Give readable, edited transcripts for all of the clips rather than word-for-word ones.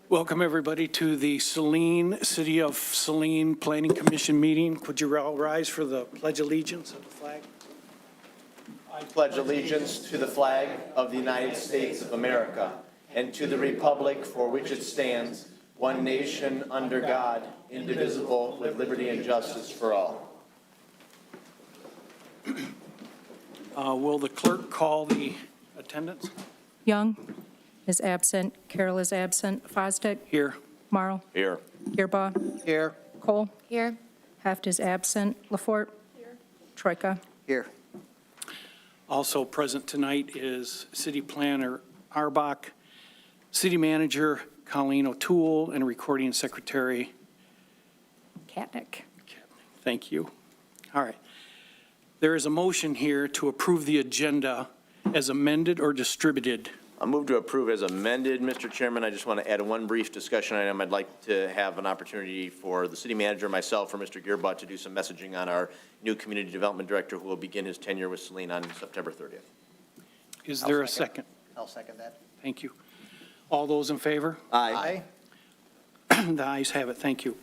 Welcome everybody to the Saline, City of Saline Planning Commission meeting. Would you all rise for the Pledge of Allegiance of the flag? I pledge allegiance to the flag of the United States of America and to the republic for which it stands, one nation under God, indivisible, with liberty and justice for all. Will the clerk call the attendance? Young is absent. Carroll is absent. Fosdick. Here. Marl. Here. Gearbaugh. Here. Cole. Here. Heft is absent. Lafort. Here. Troika. Here. Also present tonight is City Planner Arbach, City Manager Colleen O'Toole, and Recording Secretary. Katnick. Thank you. All right. There is a motion here to approve the agenda as amended or distributed. I move to approve as amended, Mr. Chairman. I just want to add one brief discussion item. I'd like to have an opportunity for the city manager, myself, or Mr. Gearbaugh to do some messaging on our new community development director who will begin his tenure with Saline on September 30th. Is there a second? I'll second that. Thank you. All those in favor? Aye. The ayes have it. Thank you.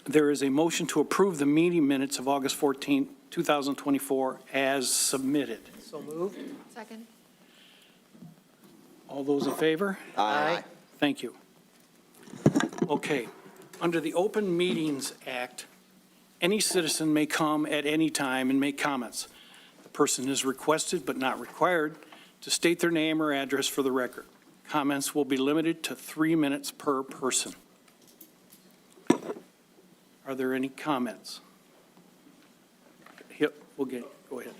There is a motion to approve the meeting minutes of August 14, 2024 as submitted. So moved. Second. All those in favor? Aye. Thank you. Okay. Under the Open Meetings Act, any citizen may come at any time and make comments. The person is requested but not required to state their name or address for the record. Comments will be limited to 3 minutes per person. Are there any comments? Yep, go ahead.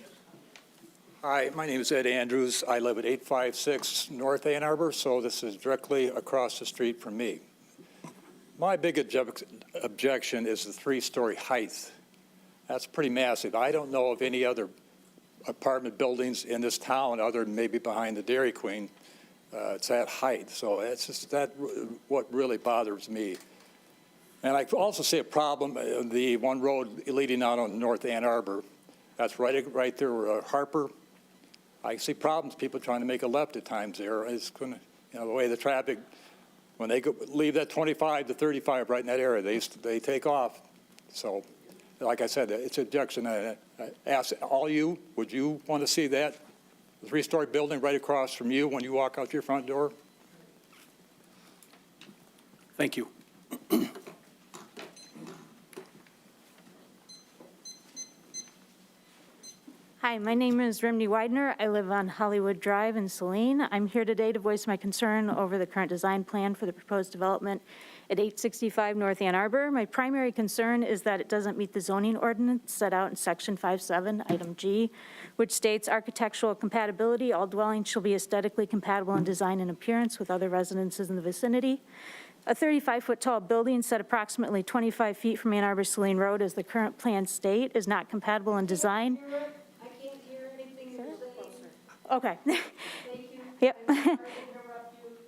Hi, my name is Ed Andrews. I live at 856 North Ann Arbor, so this is directly across the street from me. My big objection is the three-story height. That's pretty massive. I don't know of any other apartment buildings in this town other than maybe behind the Dairy Queen. It's that height, so it's just that what really bothers me. And I also see a problem, the one road leading out on North Ann Arbor. That's right there where Harper. I see problems, people trying to make a left at times there. It's going to, the way the traffic, when they leave that 25 to 35 right in that area, they take off. So, like I said, it's an objection. I ask all you, would you want to see that three-story building right across from you when you walk out your front door? Thank you. Hi, my name is Rimney Widener. I live on Hollywood Drive in Saline. I'm here today to voice my concern over the current design plan for the proposed development at 865 North Ann Arbor. My primary concern is that it doesn't meet the zoning ordinance set out in Section 5.7, Item G, which states architectural compatibility. All dwellings shall be aesthetically compatible in design and appearance with other residences in the vicinity. A 35-foot tall building set approximately 25 feet from Ann Arbor Saline Road, as the current plan state, is not compatible in design. Okay. Yep.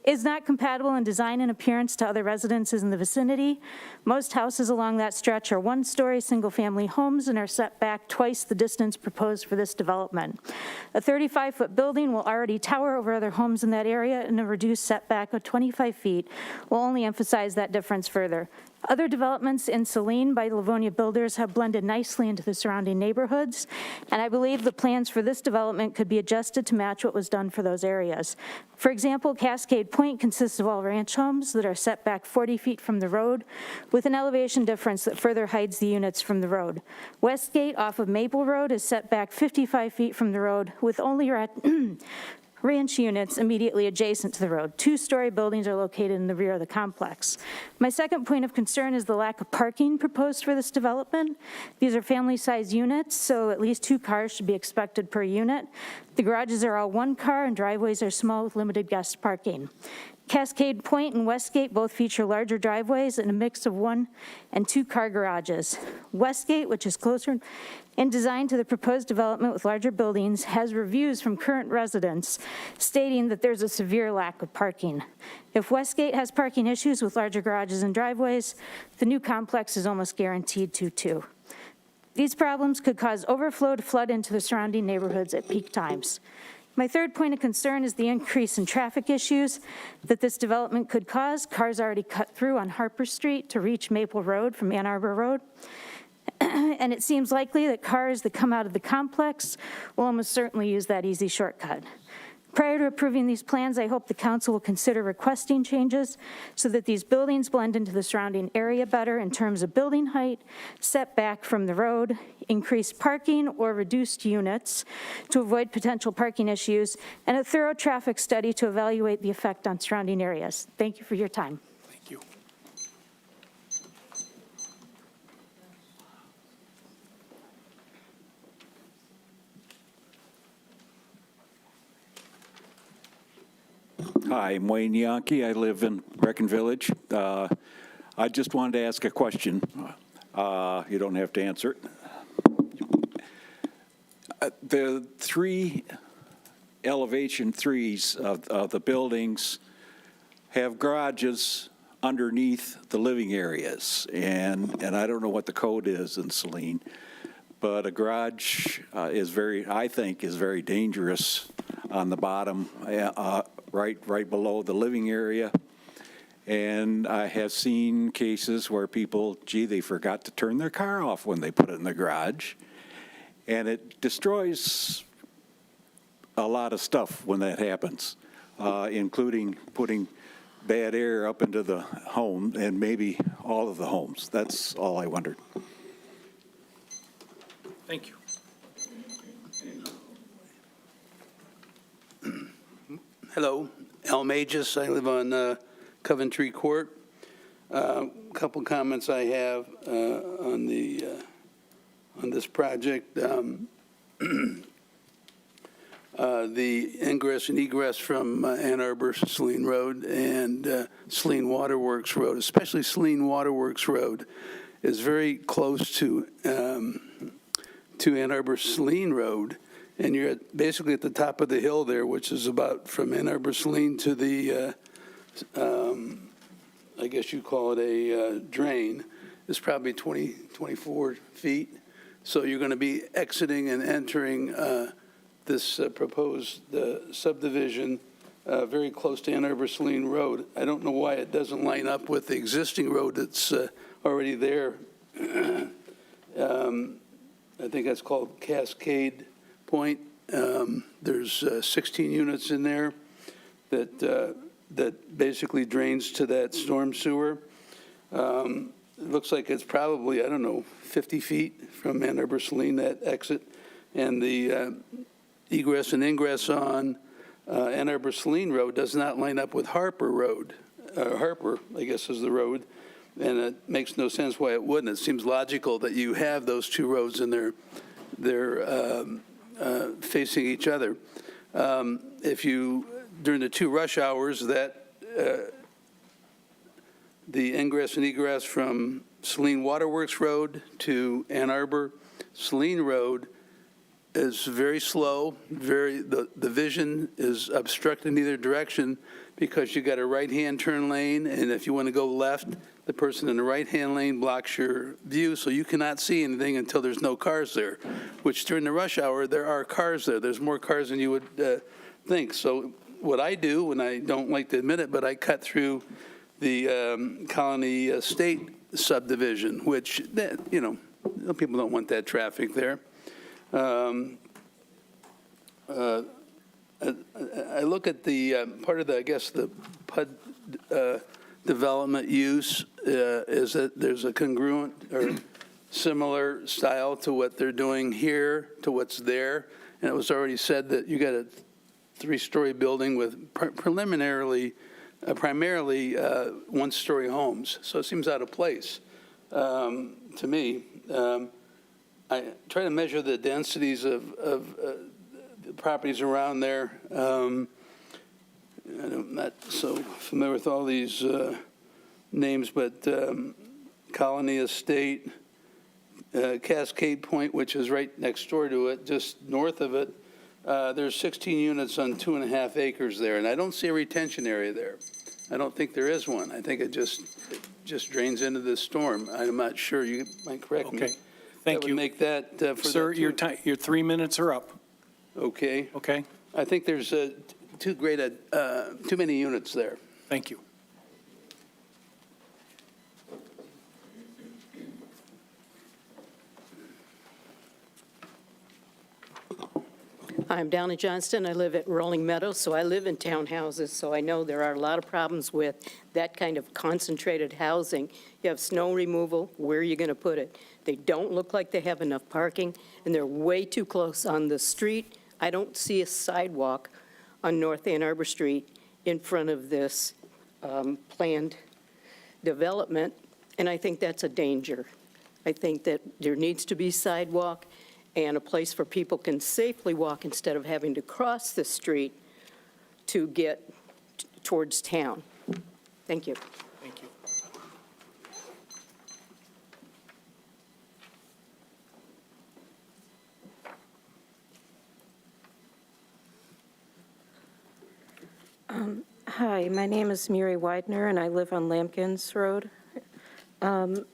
Is not compatible in design and appearance to other residences in the vicinity. Most houses along that stretch are one-story single-family homes and are set back twice the distance proposed for this development. A 35-foot building will already tower over other homes in that area, and a reduced setback of 25 feet will only emphasize that difference further. Other developments in Saline by Livonia builders have blended nicely into the surrounding neighborhoods, and I believe the plans for this development could be adjusted to match what was done for those areas. For example, Cascade Point consists of all ranch homes that are set back 40 feet from the road, with an elevation difference that further hides the units from the road. Westgate off of Maple Road is set back 55 feet from the road, with only ranch units immediately adjacent to the road. Two-story buildings are located in the rear of the complex. My second point of concern is the lack of parking proposed for this development. These are family-sized units, so at least 2 cars should be expected per unit. The garages are all 1 car, and driveways are small with limited guest parking. Cascade Point and Westgate both feature larger driveways and a mix of 1 and 2 car garages. Westgate, which is closer in design to the proposed development with larger buildings, has reviews from current residents stating that there's a severe lack of parking. If Westgate has parking issues with larger garages and driveways, the new complex is almost guaranteed to too. These problems could cause overflow to flood into the surrounding neighborhoods at peak times. My third point of concern is the increase in traffic issues that this development could cause. Cars already cut through on Harper Street to reach Maple Road from Ann Arbor Road. And it seems likely that cars that come out of the complex will almost certainly use that easy shortcut. Prior to approving these plans, I hope the council will consider requesting changes so that these buildings blend into the surrounding area better in terms of building height, setback from the road, increased parking or reduced units to avoid potential parking issues, and a thorough traffic study to evaluate the effect on surrounding areas. Thank you for your time. Thank you. Hi, I'm Wayne Yankee. I live in Brecken Village. I just wanted to ask a question. You don't have to answer it. The three elevation threes of the buildings have garages underneath the living areas, and I don't know what the code is in Saline, but a garage I think is very dangerous on the bottom, right below the living area. And I have seen cases where people, they forgot to turn their car off when they put it in the garage. And it destroys a lot of stuff when that happens, including putting bad air up into the home and maybe all of the homes. That's all I wondered. Thank you. Hello, Al Magus. I live on Coventry Court. Couple comments I have on this project. The ingress and egress from Ann Arbor, Saline Road, and Saline Waterworks Road, especially Saline Waterworks Road, is very close to Ann Arbor Saline Road. And you're basically at the top of the hill there, which is about from Ann Arbor Saline to the, I guess you call it a drain, is probably 24 feet. So you're going to be exiting and entering this proposed subdivision very close to Ann Arbor Saline Road. I don't know why it doesn't line up with the existing road that's already there. I think that's called Cascade Point. There's 16 units in there that basically drains to that storm sewer. It looks like it's probably, 50 feet from Ann Arbor Saline, that exit. And the egress and ingress on Ann Arbor Saline Road does not line up with Harper Road. Harper, I guess, is the road. And it makes no sense why it wouldn't. It seems logical that you have those two roads and they're facing each other. If you, during the two rush hours, that the ingress and egress from Saline Waterworks Road to Ann Arbor Saline Road is very slow. The vision is obstructed in either direction because you got a right-hand turn lane, and if you want to go left, the person in the right-hand lane blocks your view, so you cannot see anything until there's no cars there, which during the rush hour, there are cars there. There's more cars than you would think. So what I do, and I don't like to admit it, but I cut through the Colony Estate subdivision, which, people don't want that traffic there. I look at the part of the, I guess, the PUD development use is that there's a congruent or similar style to what they're doing here to what's there. And it was already said that you got a 3-story building with primarily one-story homes. So it seems out of place to me. I try to measure the densities of the properties around there. I'm not so familiar with all these names, but Colony Estate, Cascade Point, which is right next door to it, just north of it, there's 16 units on 2.5 acres there, and I don't see a retention area there. I don't think there is one. I think it just drains into the storm. I'm not sure. You might correct me. Okay, thank That you. would make that for Sir, that your 3 minutes are up. Okay. Okay? I think there's too many units there. Thank you. I'm Donna Johnston. I live at Rolling Meadows, so I live in townhouses, so I know there are a lot of problems with that kind of concentrated housing. You have snow removal, where are you going to put it? They don't look like they have enough parking, and they're way too close on the street. I don't see a sidewalk on North Ann Arbor Street in front of this planned development, and I think that's a danger. I think that there needs to be sidewalk and a place where people can safely walk instead of having to cross the street to get towards town. Thank you. Thank you. Hi, my name is Mary Widener, and I live on Lampkins Road.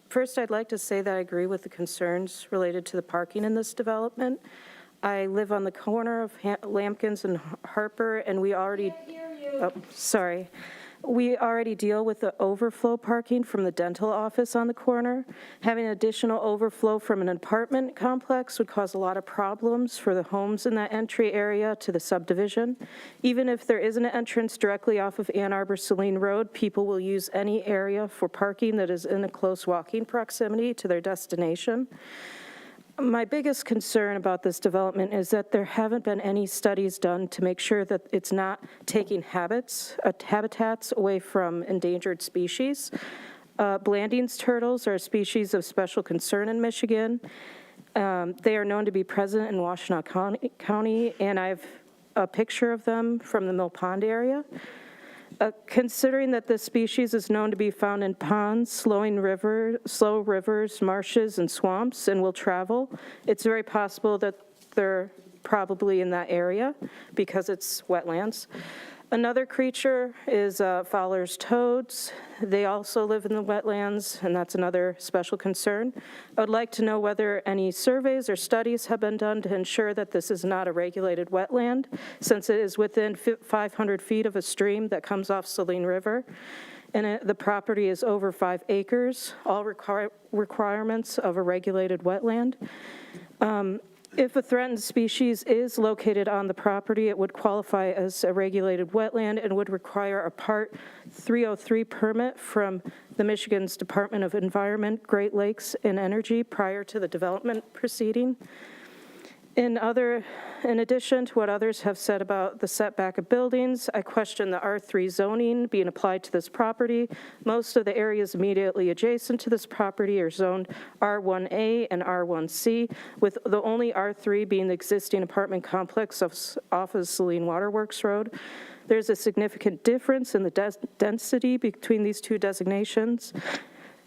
First, I'd like to say that I agree with the concerns related to the parking in this development. I live on the corner of Lampkins and Harper, and we already... Oh, sorry. We already deal with the overflow parking from the dental office on the corner. Having additional overflow from an apartment complex would cause a lot of problems for the homes in that entry area to the subdivision. Even if there is an entrance directly off of Ann Arbor Saline Road, people will use any area for parking that is in a close walking proximity to their destination. My biggest concern about this development is that there haven't been any studies done to make sure that it's not taking habitats away from endangered species. Blanding's turtles are a species of special concern in Michigan. They are known to be present in Washtenaw County, and I have a picture of them from the Mill Pond area. Considering that this species is known to be found in ponds, slow rivers, marshes, and swamps, and will travel, it's very possible that they're probably in that area because it's wetlands. Another creature is Fowler's toads. They also live in the wetlands, and that's another special concern. I would like to know whether any surveys or studies have been done to ensure that this is not a regulated wetland, since it is within 500 feet of a stream that comes off Saline River, and the property is over 5 acres, all requirements of a regulated wetland. If a threatened species is located on the property, it would qualify as a regulated wetland and would require a Part 303 permit from the Michigan's Department of Environment, Great Lakes, and Energy prior to the development proceeding. In addition to what others have said about the setback of buildings, I question the R3 zoning being applied to this property. Most of the areas immediately adjacent to this property are zoned R1A and R1C, with the only R3 being the existing apartment complex off of Saline Waterworks Road. There's a significant difference in the density between these two designations.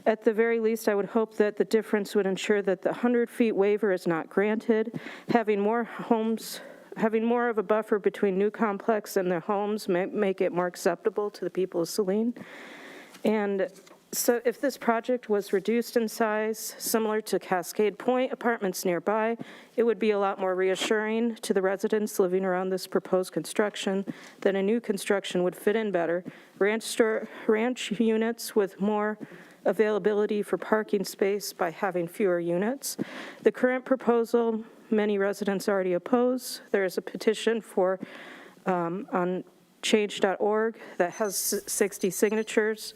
At the very least, I would hope that the difference would ensure that the 100-feet waiver is not granted. Having more of a buffer between new complex and their homes may make it more acceptable to the people of Saline. And so if this project was reduced in size, similar to Cascade Point apartments nearby, it would be a lot more reassuring to the residents living around this proposed construction that a new construction would fit in better. Ranch units with more availability for parking space by having fewer units. The current proposal, many residents already oppose. There is a petition on change.org that has 60 signatures.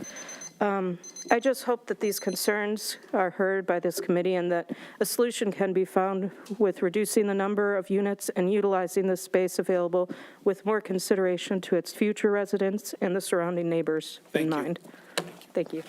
I just hope that these concerns are heard by this committee and that a solution can be found with reducing the number of units and utilizing the space available with more consideration to its future residents and the surrounding neighbors in mind. Thank you.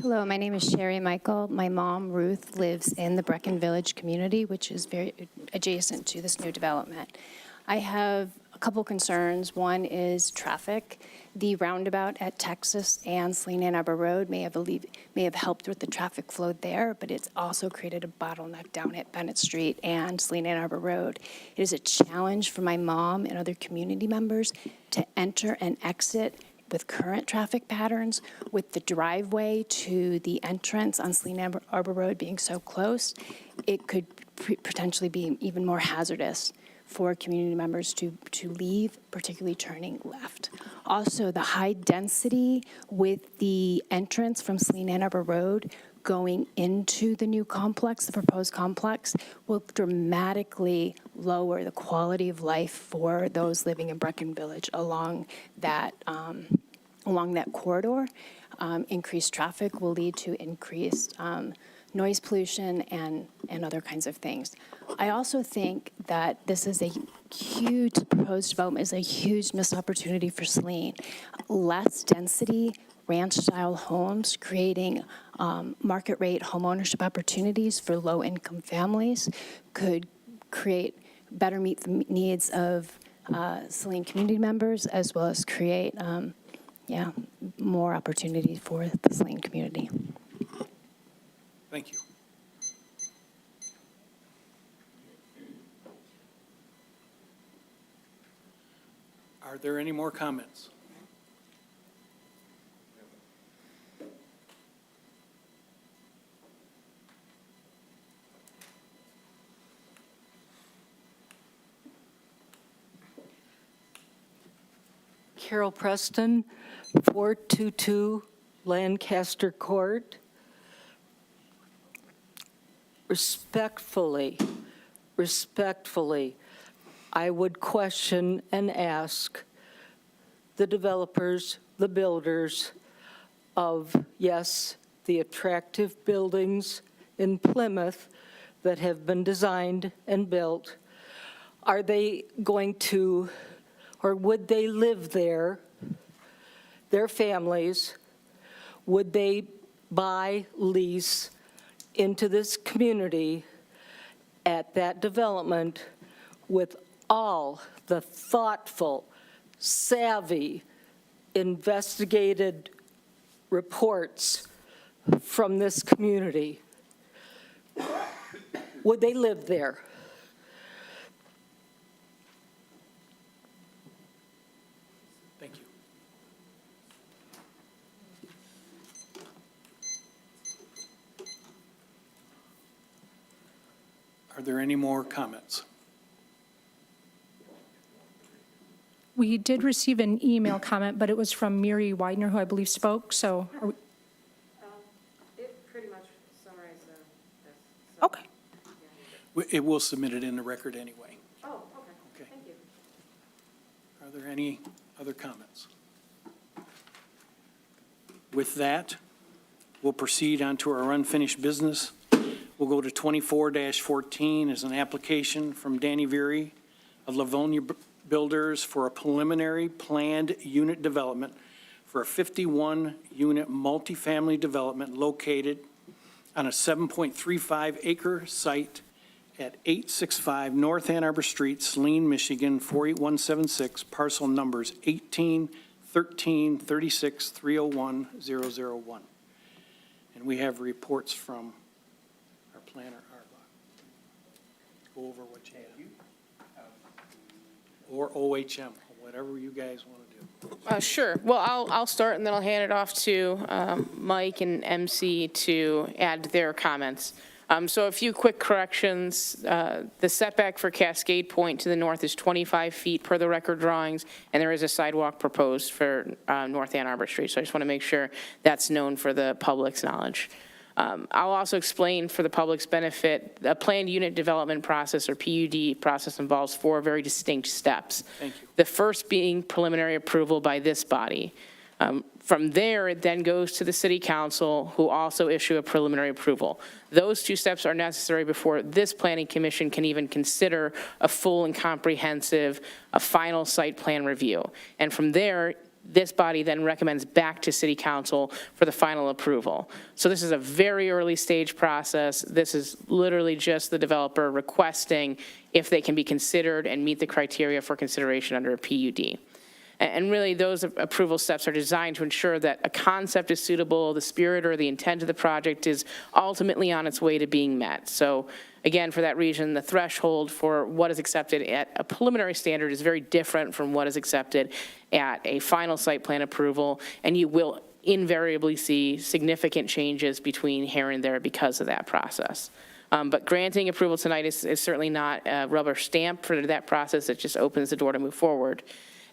Hello, my name is Sherry Michael. My mom, Ruth, lives in the Brecken Village community, which is very adjacent to this new development. I have a couple concerns. One is traffic. The roundabout at Texas and Saline Ann Arbor Road may have helped with the traffic flow there, but it's also created a bottleneck down at Bennett Street and Saline Ann Arbor Road. It is a challenge for my mom and other community members to enter and exit with current traffic patterns, with the driveway to the entrance on Saline Arbor Road being so close, it could potentially be even more hazardous for community members to leave, particularly turning left. Also, the high density with the entrance from Saline Arbor Road going into the new complex, the proposed complex, will dramatically lower the quality of life for those living in Brecken Village along that corridor. Increased traffic will lead to increased noise pollution and other kinds of things. I also think that this is a huge, proposed development is a huge missed opportunity for Saline. Less density, ranch-style homes, creating market rate homeownership opportunities for low-income families could better meet the needs of Saline community members, as well as create more opportunity for the Saline community. Thank you. Are there any more comments? Carol Preston, 422 Lancaster Court. Respectfully, I would question and ask the developers, the builders of, yes, the attractive buildings in Plymouth that have been designed and built, are they going to, or would they live there, their families, would they buy, lease into this community at that development with all the thoughtful, savvy, investigated reports from this community? Would they live there? Thank you. Are there any more comments? We did receive an email comment, but it was from Miri Widener, who I believe spoke, so. It pretty much summarized this. Okay. It will submit it in the record anyway. Oh, Okay. Thank you. Are there any other comments? With that, we'll proceed on to our unfinished business. We'll go to 24-14 as an application from Danny Veery of Livonia Builders for a preliminary planned unit development for a 51-unit multifamily development located on a 7.35 acre site at 865 North Ann Arbor Street, Saline, Michigan, 48176, parcel numbers 18, 13, 36, 301, 001. And we have reports from our planner, Arla. Go over what you have. Or OHM, whatever you guys want to do. Sure. Well, I'll start and then I'll hand it off to Mike and MC to add their comments. So a few quick corrections. The setback for Cascade Point to the north is 25 feet per the record drawings, and there is a sidewalk proposed for North Ann Arbor Street. So I just want to make sure that's known for the public's knowledge. I'll also explain for the public's benefit, a planned unit development process, or PUD process, involves 4 very distinct steps. Thank you. The first being preliminary approval by this body. From there, it then goes to the city council, who also issue a preliminary approval. Those 2 steps are necessary before this planning commission can even consider a full and comprehensive, a final site plan review. And from there, this body then recommends back to city council for the final approval. So this is a very early stage process. This is literally just the developer requesting if they can be considered and meet the criteria for consideration under a PUD. And really, those approval steps are designed to ensure that a concept is suitable, the spirit or the intent of the project is ultimately on its way to being met. So again, for that reason, the threshold for what is accepted at a preliminary standard is very different from what is accepted at a final site plan approval, and you will invariably see significant changes between here and there because of that process. But granting approval tonight is certainly not a rubber stamp for that process. It just opens the door to move forward.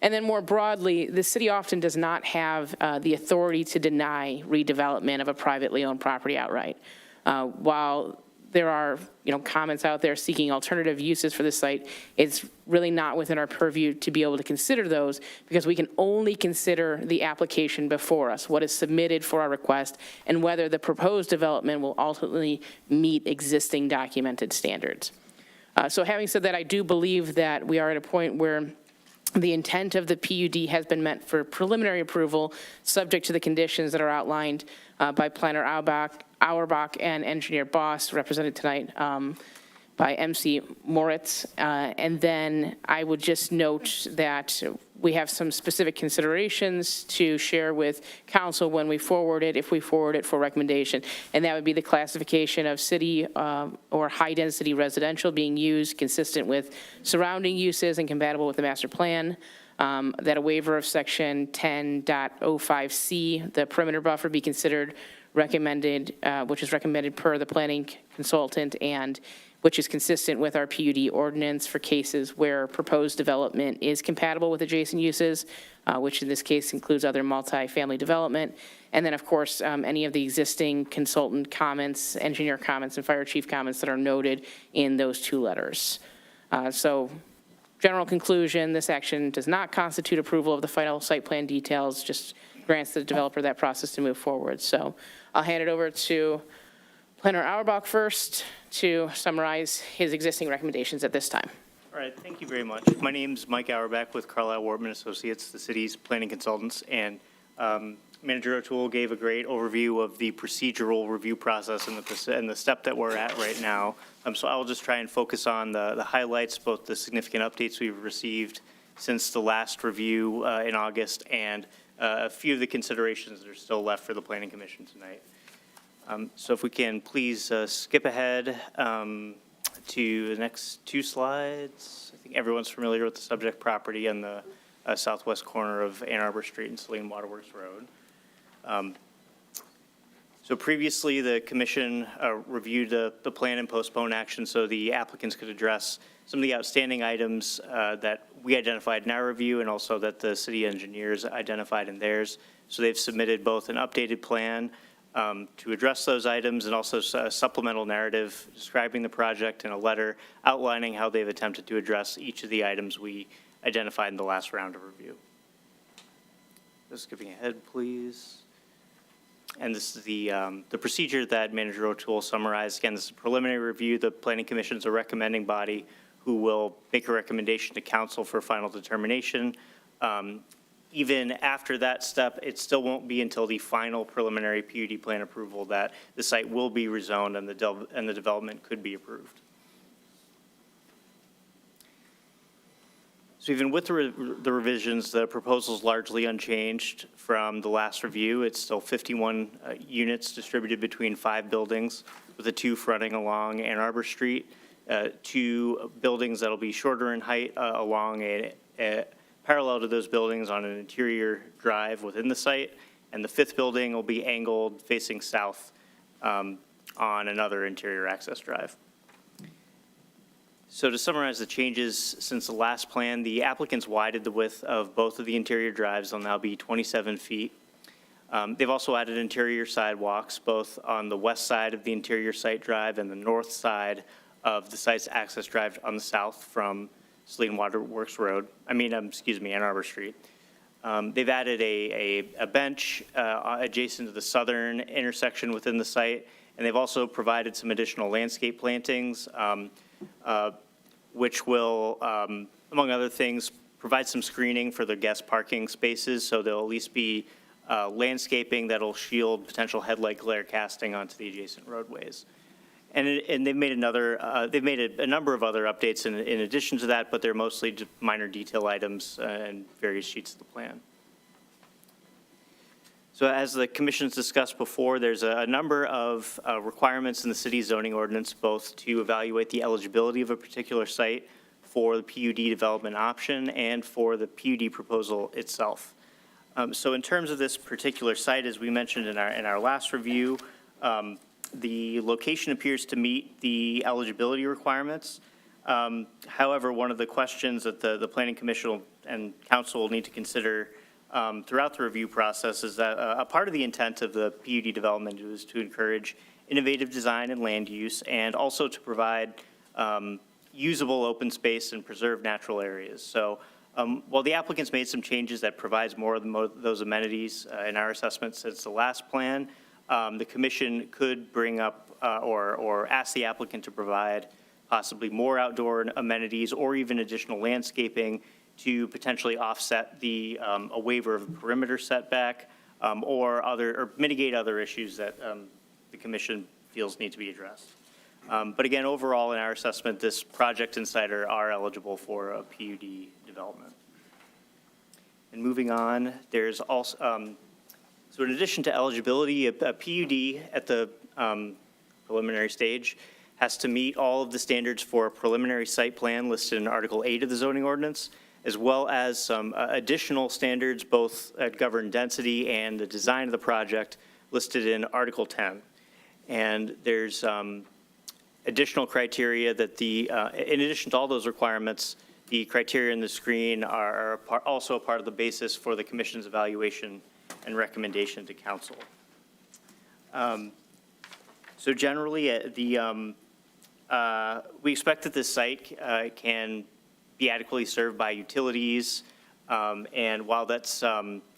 And then more broadly, the city often does not have the authority to deny redevelopment of a privately owned property outright. While there are, comments out there seeking alternative uses for the site, it's really not within our purview to be able to consider those, because we can only consider the application before us, what is submitted for our request, and whether the proposed development will ultimately meet existing documented standards. So having said that, I do believe that we are at a point where the intent of the PUD has been met for preliminary approval, subject to the conditions that are outlined by Planner Auerbach and Engineer Boss, represented tonight by MC Moritz. And then I would just note that we have some specific considerations to share with council when we forward it, if we forward it for recommendation. And that would be the classification of city or high-density residential being used consistent with surrounding uses and compatible with the master plan. That a waiver of section 10.05C, the perimeter buffer, be considered recommended, which is recommended per the planning consultant, and which is consistent with our PUD ordinance for cases where proposed development is compatible with adjacent uses, which in this case includes other multifamily development. And then, of course, any of the existing consultant comments, engineer comments, and fire chief comments that are noted in those two letters. So, general conclusion, this action does not constitute approval of the final site plan details, just grants the developer that process to move forward. So I'll hand it over to Planner Auerbach first to summarize his existing recommendations at this time. All right, thank you very much. My name's Mike Auerbach with Carlisle Wortman Associates, the city's planning consultants, and Manager O'Toole gave a great overview of the procedural review process and the step that we're at right now. So I will just try and focus on the highlights, both the significant updates we've received since the last review in August, and a few of the considerations that are still left for the Planning Commission tonight. So if we can please skip ahead to the next two slides. I think everyone's familiar with the subject property on the southwest corner of Ann Arbor Street and Saline Waterworks Road. So previously, the commission reviewed the plan and postponed action so the applicants could address some of the outstanding items that we identified in our review and also that the city engineers identified in theirs. So they've submitted both an updated plan to address those items and also a supplemental narrative describing the project and a letter outlining how they've attempted to address each of the items we identified in the last round of review. Just skipping ahead, please. And this is the procedure that Manager O'Toole summarized. Again, this is a preliminary review. The Planning Commission is a recommending body who will make a recommendation to council for final determination. Even after that step, it still won't be until the final preliminary PUD plan approval that the site will be rezoned and the development could be approved. So even with the revisions, the proposal is largely unchanged from the last review. It's still 51 units distributed between 5 buildings, with the 2 fronting along Ann Arbor Street, 2 buildings that'll be shorter in height along parallel to those buildings on an interior drive within the site, and the 5th building will be angled facing south on another interior access drive. So to summarize the changes since the last plan, the applicants widened the width of both of the interior drives. They'll now be 27 feet. They've also added interior sidewalks, both on the west side of the interior site drive and the north side of the site's access drive on the south from Saline Waterworks Road, Ann Arbor Street. They've added a bench adjacent to the southern intersection within the site, and they've also provided some additional landscape plantings, which will, among other things, provide some screening for the guest parking spaces, so there'll at least be landscaping that'll shield potential headlight glare casting onto the adjacent roadways. And they've made a number of other updates in addition to that, but they're mostly just minor detail items and various sheets of the plan. So as the commission's discussed before, there's a number of requirements in the city's zoning ordinance, both to evaluate the eligibility of a particular site for the PUD development option and for the PUD proposal itself. So in terms of this particular site, as we mentioned in our last review, the location appears to meet the eligibility requirements. However, one of the questions that the Planning Commission and Council will need to consider throughout the review process is that a part of the intent of the PUD development is to encourage innovative design and land use, and also to provide usable open space and preserve natural areas. So while the applicants made some changes that provides more of those amenities in our assessment since the last plan, the commission could bring up or ask the applicant to provide possibly more outdoor amenities or even additional landscaping to potentially offset a waiver of perimeter setback or mitigate other issues that the commission feels need to be addressed. But again, overall in our assessment, this project and site are eligible for a PUD development. And moving on, there's also, so in addition to eligibility, a PUD at the preliminary stage has to meet all of the standards for a preliminary site plan listed in Article 8 of the zoning ordinance, as well as some additional standards, both that govern density and the design of the project listed in Article 10. And there's additional criteria that in addition to all those requirements, the criteria in the screen are also a part of the basis for the commission's evaluation and recommendation to council. So generally, we expect that this site can be adequately served by utilities. And while that's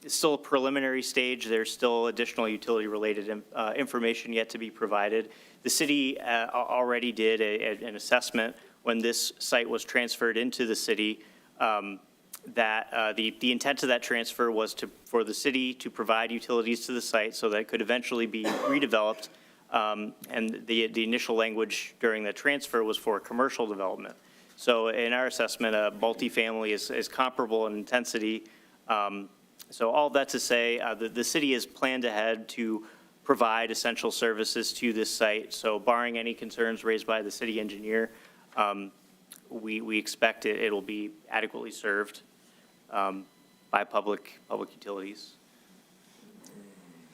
still a preliminary stage, there's still additional utility-related information yet to be provided. The city already did an assessment when this site was transferred into the city that the intent of that transfer was for the city to provide utilities to the site so that it could eventually be redeveloped. And the initial language during the transfer was for commercial development. So in our assessment, multifamily is comparable in intensity. So all that to say, the city has planned ahead to provide essential services to this site. So barring any concerns raised by the city engineer, we expect it'll be adequately served by public utilities.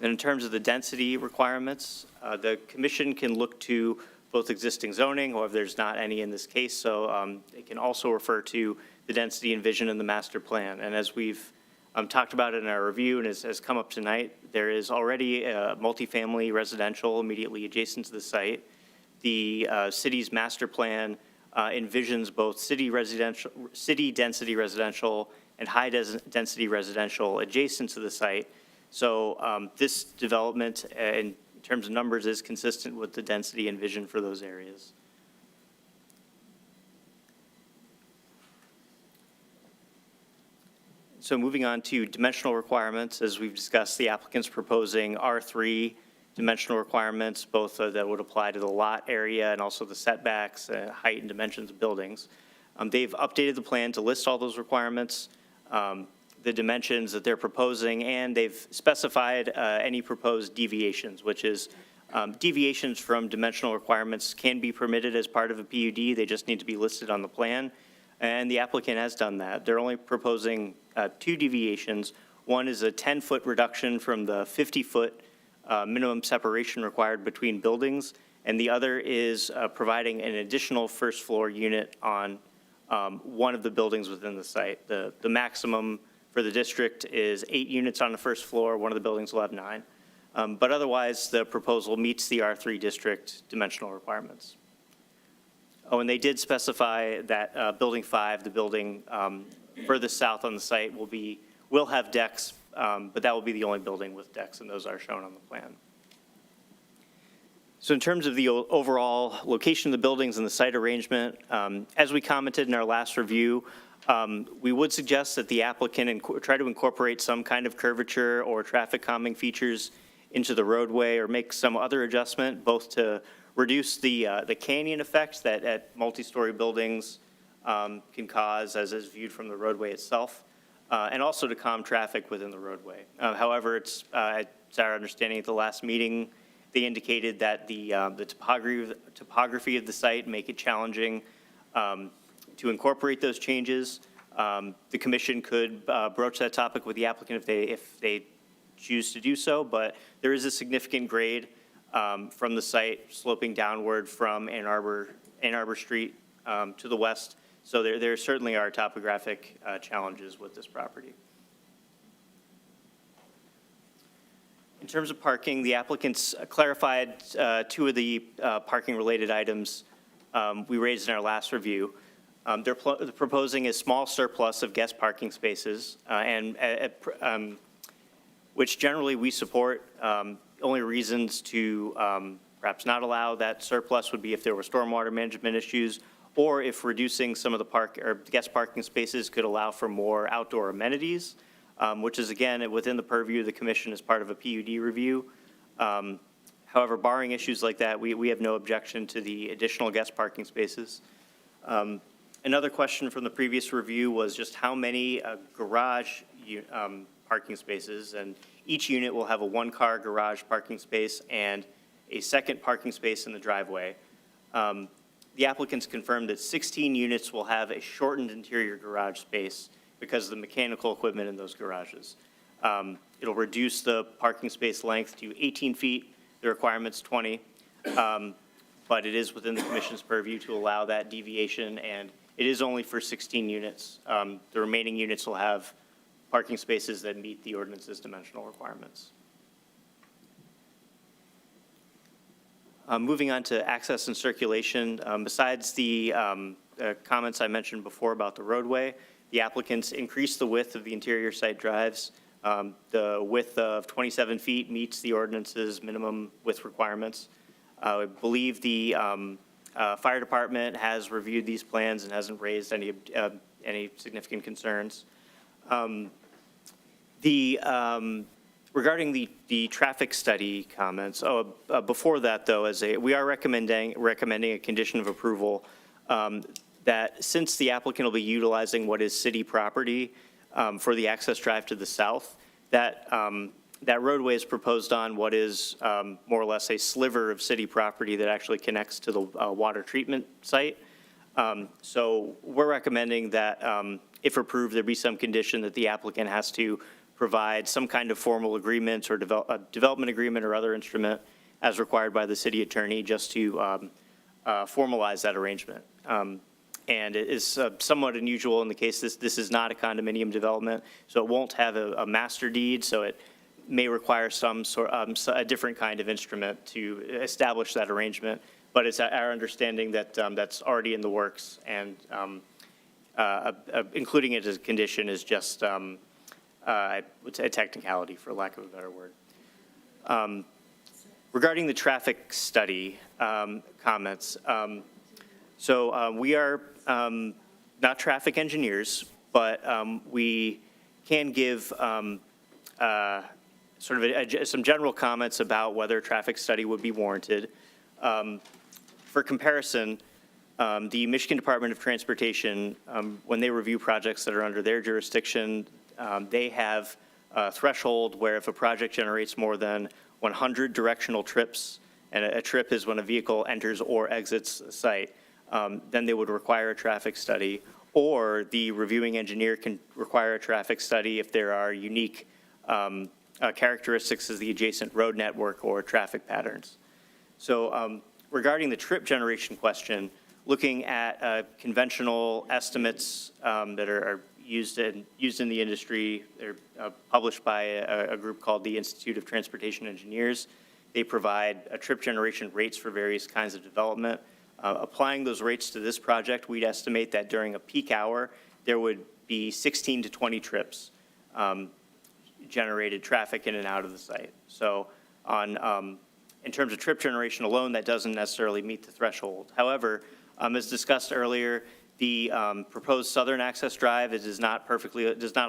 And in terms of the density requirements, the commission can look to both existing zoning, or if there's not any in this case, so it can also refer to the density envisioned in the master plan. And as we've talked about it in our review and has come up tonight, there is already a multifamily residential immediately adjacent to the site. The city's master plan envisions both city density residential and high density residential adjacent to the site. So this development in terms of numbers is consistent with the density envisioned for those areas. So moving on to dimensional requirements, as we've discussed, the applicant's proposing R3 dimensional requirements, both that would apply to the lot area and also the setbacks, height and dimensions of buildings. They've updated the plan to list all those requirements, the dimensions that they're proposing, and they've specified any proposed deviations, which is deviations from dimensional requirements can be permitted as part of a PUD. They just need to be listed on the plan, and the applicant has done that. They're only proposing 2 deviations. One is a 10-foot reduction from the 50-foot minimum separation required between buildings, and the other is providing an additional first floor unit on one of the buildings within the site. The maximum for the district is 8 units on the first floor. One of the buildings will have 9. But otherwise, the proposal meets the R3 district dimensional requirements. Oh, and they did specify that Building 5, the building furthest south on the site, will have decks, but that will be the only building with decks, and those are shown on the plan. So in terms of the overall location of the buildings and the site arrangement, as we commented in our last review, we would suggest that the applicant try to incorporate some kind of curvature or traffic calming features into the roadway or make some other adjustment, both to reduce the canyon effect that multi-story buildings can cause as is viewed from the roadway itself, and also to calm traffic within the roadway. However, it's our understanding at the last meeting, they indicated that the topography of the site make it challenging to incorporate those changes. The commission could broach that topic with the applicant if they choose to do so, but there is a significant grade from the site sloping downward from Ann Arbor Street to the west. So there certainly are topographic challenges with this property. In terms of parking, the applicants clarified two of the parking-related items we raised in our last review. They're proposing a small surplus of guest parking spaces, which generally we support. Only reasons to perhaps not allow that surplus would be if there were stormwater management issues, or if reducing some of the guest parking spaces could allow for more outdoor amenities, which is, again, within the purview of the commission as part of a PUD review. However, barring issues like that, we have no objection to the additional guest parking spaces. Another question from the previous review was just how many garage parking spaces, and each unit will have a one-car garage parking space and a second parking space in the driveway. The applicants confirmed that 16 units will have a shortened interior garage space because of the mechanical equipment in those garages. It'll reduce the parking space length to 18 feet, the requirement's 20, but it is within the commission's purview to allow that deviation, and it is only for 16 units. The remaining units will have parking spaces that meet the ordinance's dimensional requirements. Moving on to access and circulation, besides the comments I mentioned before about the roadway, the applicants increased the width of the interior site drives. The width of 27 feet meets the ordinance's minimum width requirements. I believe the fire department has reviewed these plans and hasn't raised any significant concerns. Regarding the traffic study comments, before that though, we are recommending a condition of approval that since the applicant will be utilizing what is city property for the access drive to the south, that roadway is proposed on what is more or less a sliver of city property that actually connects to the water treatment site. So we're recommending that if approved, there be some condition that the applicant has to provide some kind of formal agreement or development agreement or other instrument as required by the city attorney just to formalize that arrangement. And it is somewhat unusual in the case this is not a condominium development, so it won't have a master deed, so it may require some sort a different kind of instrument to establish that arrangement. But it's our understanding that that's already in the works, and including it as a condition is just a technicality, for lack of a better word. Regarding the traffic study comments, so we are not traffic engineers, but we can give sort of some general comments about whether a traffic study would be warranted. For comparison, the Michigan Department of Transportation, when they review projects that are under their jurisdiction, they have a threshold where if a project generates more than 100 directional trips, and a trip is when a vehicle enters or exits a site, then they would require a traffic study, or the reviewing engineer can require a traffic study if there are unique characteristics of the adjacent road network or traffic patterns. So regarding the trip generation question, looking at conventional estimates that are used in the industry, they're published by a group called the Institute of Transportation Engineers. They provide trip generation rates for various kinds of development. Applying those rates to this project, we'd estimate that during a peak hour, there would be 16 to 20 trips generated traffic in and out of the site. So in terms of trip generation alone, that doesn't necessarily meet the threshold. However, as discussed earlier, the proposed southern access drive does not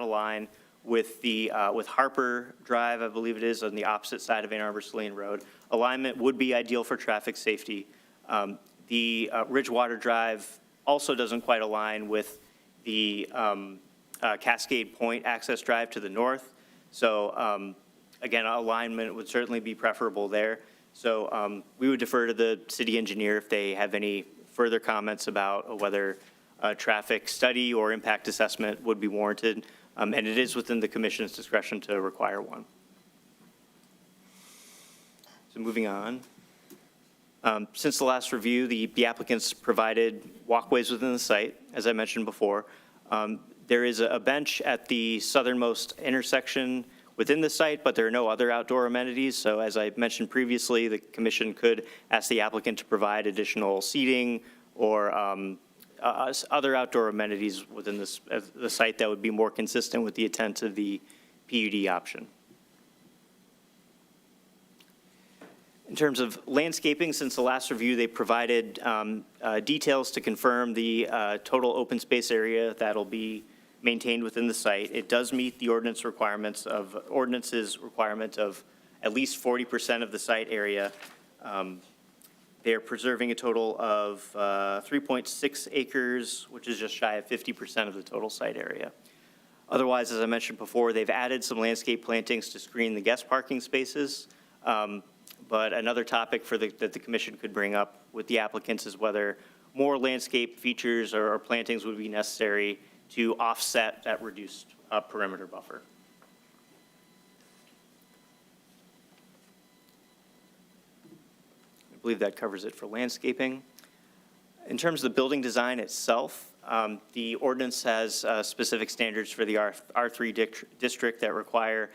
align with with Harper Drive, I believe it is, on the opposite side of Ann Arbor Saline Road. Alignment would be ideal for traffic safety. The Ridgewater Drive also doesn't quite align with the Cascade Point access drive to the north. So again, alignment would certainly be preferable there. So we would defer to the city engineer if they have any further comments about whether a traffic study or impact assessment would be warranted. And it is within the commission's discretion to require one. So moving on. Since the last review, the applicants provided walkways within the site, as I mentioned before. There is a bench at the southernmost intersection within the site, but there are no other outdoor amenities. So as I mentioned previously, the commission could ask the applicant to provide additional seating or other outdoor amenities within the site that would be more consistent with the intent of the PUD option. In terms of landscaping, since the last review, they provided details to confirm the total open space area that'll be maintained within the site. It does meet the ordinance's requirement of at least 40% of the site area. They're preserving a total of 3.6 acres, which is just shy of 50% of the total site area. Otherwise, as I mentioned before, they've added some landscape plantings to screen the guest parking spaces. But another topic that the commission could bring up with the applicants is whether more landscape features or plantings would be necessary to offset that reduced perimeter buffer. I believe that covers it for landscaping. In terms of the building design itself, the ordinance has specific standards for the R3 district that require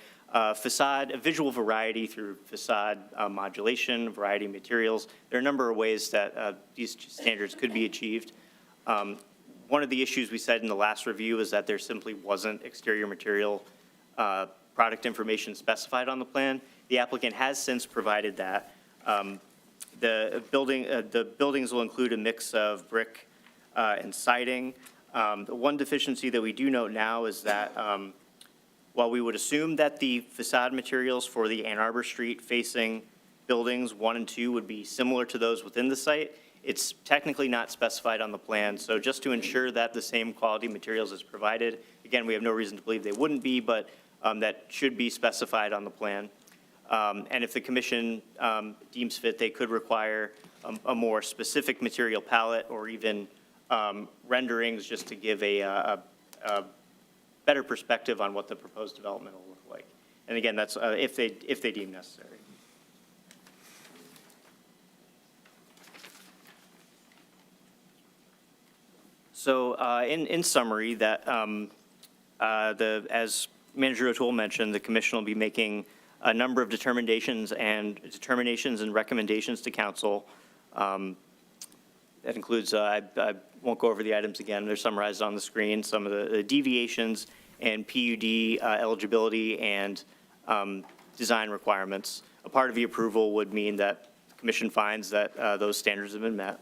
visual variety through facade modulation, variety of materials. There are a number of ways that these standards could be achieved. One of the issues we said in the last review is that there simply wasn't exterior material product information specified on the plan. The applicant has since provided that. The buildings will include a mix of brick and siding. The one deficiency that we do note now is that while we would assume that the facade materials for the Ann Arbor Street facing buildings 1 and 2 would be similar to those within the site, it's technically not specified on the plan. So just to ensure that the same quality materials is provided, again, we have no reason to believe they wouldn't be, but that should be specified on the plan. And if the commission deems fit, they could require a more specific material palette or even renderings just to give a better perspective on what the proposed development will look like. And again, that's if they deem necessary. So in summary, that as Manager O'Toole mentioned, the commission will be making a number of determinations and recommendations to council. That includes, I won't go over the items again, they're summarized on the screen, some of the deviations and PUD eligibility and design requirements. A part of the approval would mean that the commission finds that those standards have been met.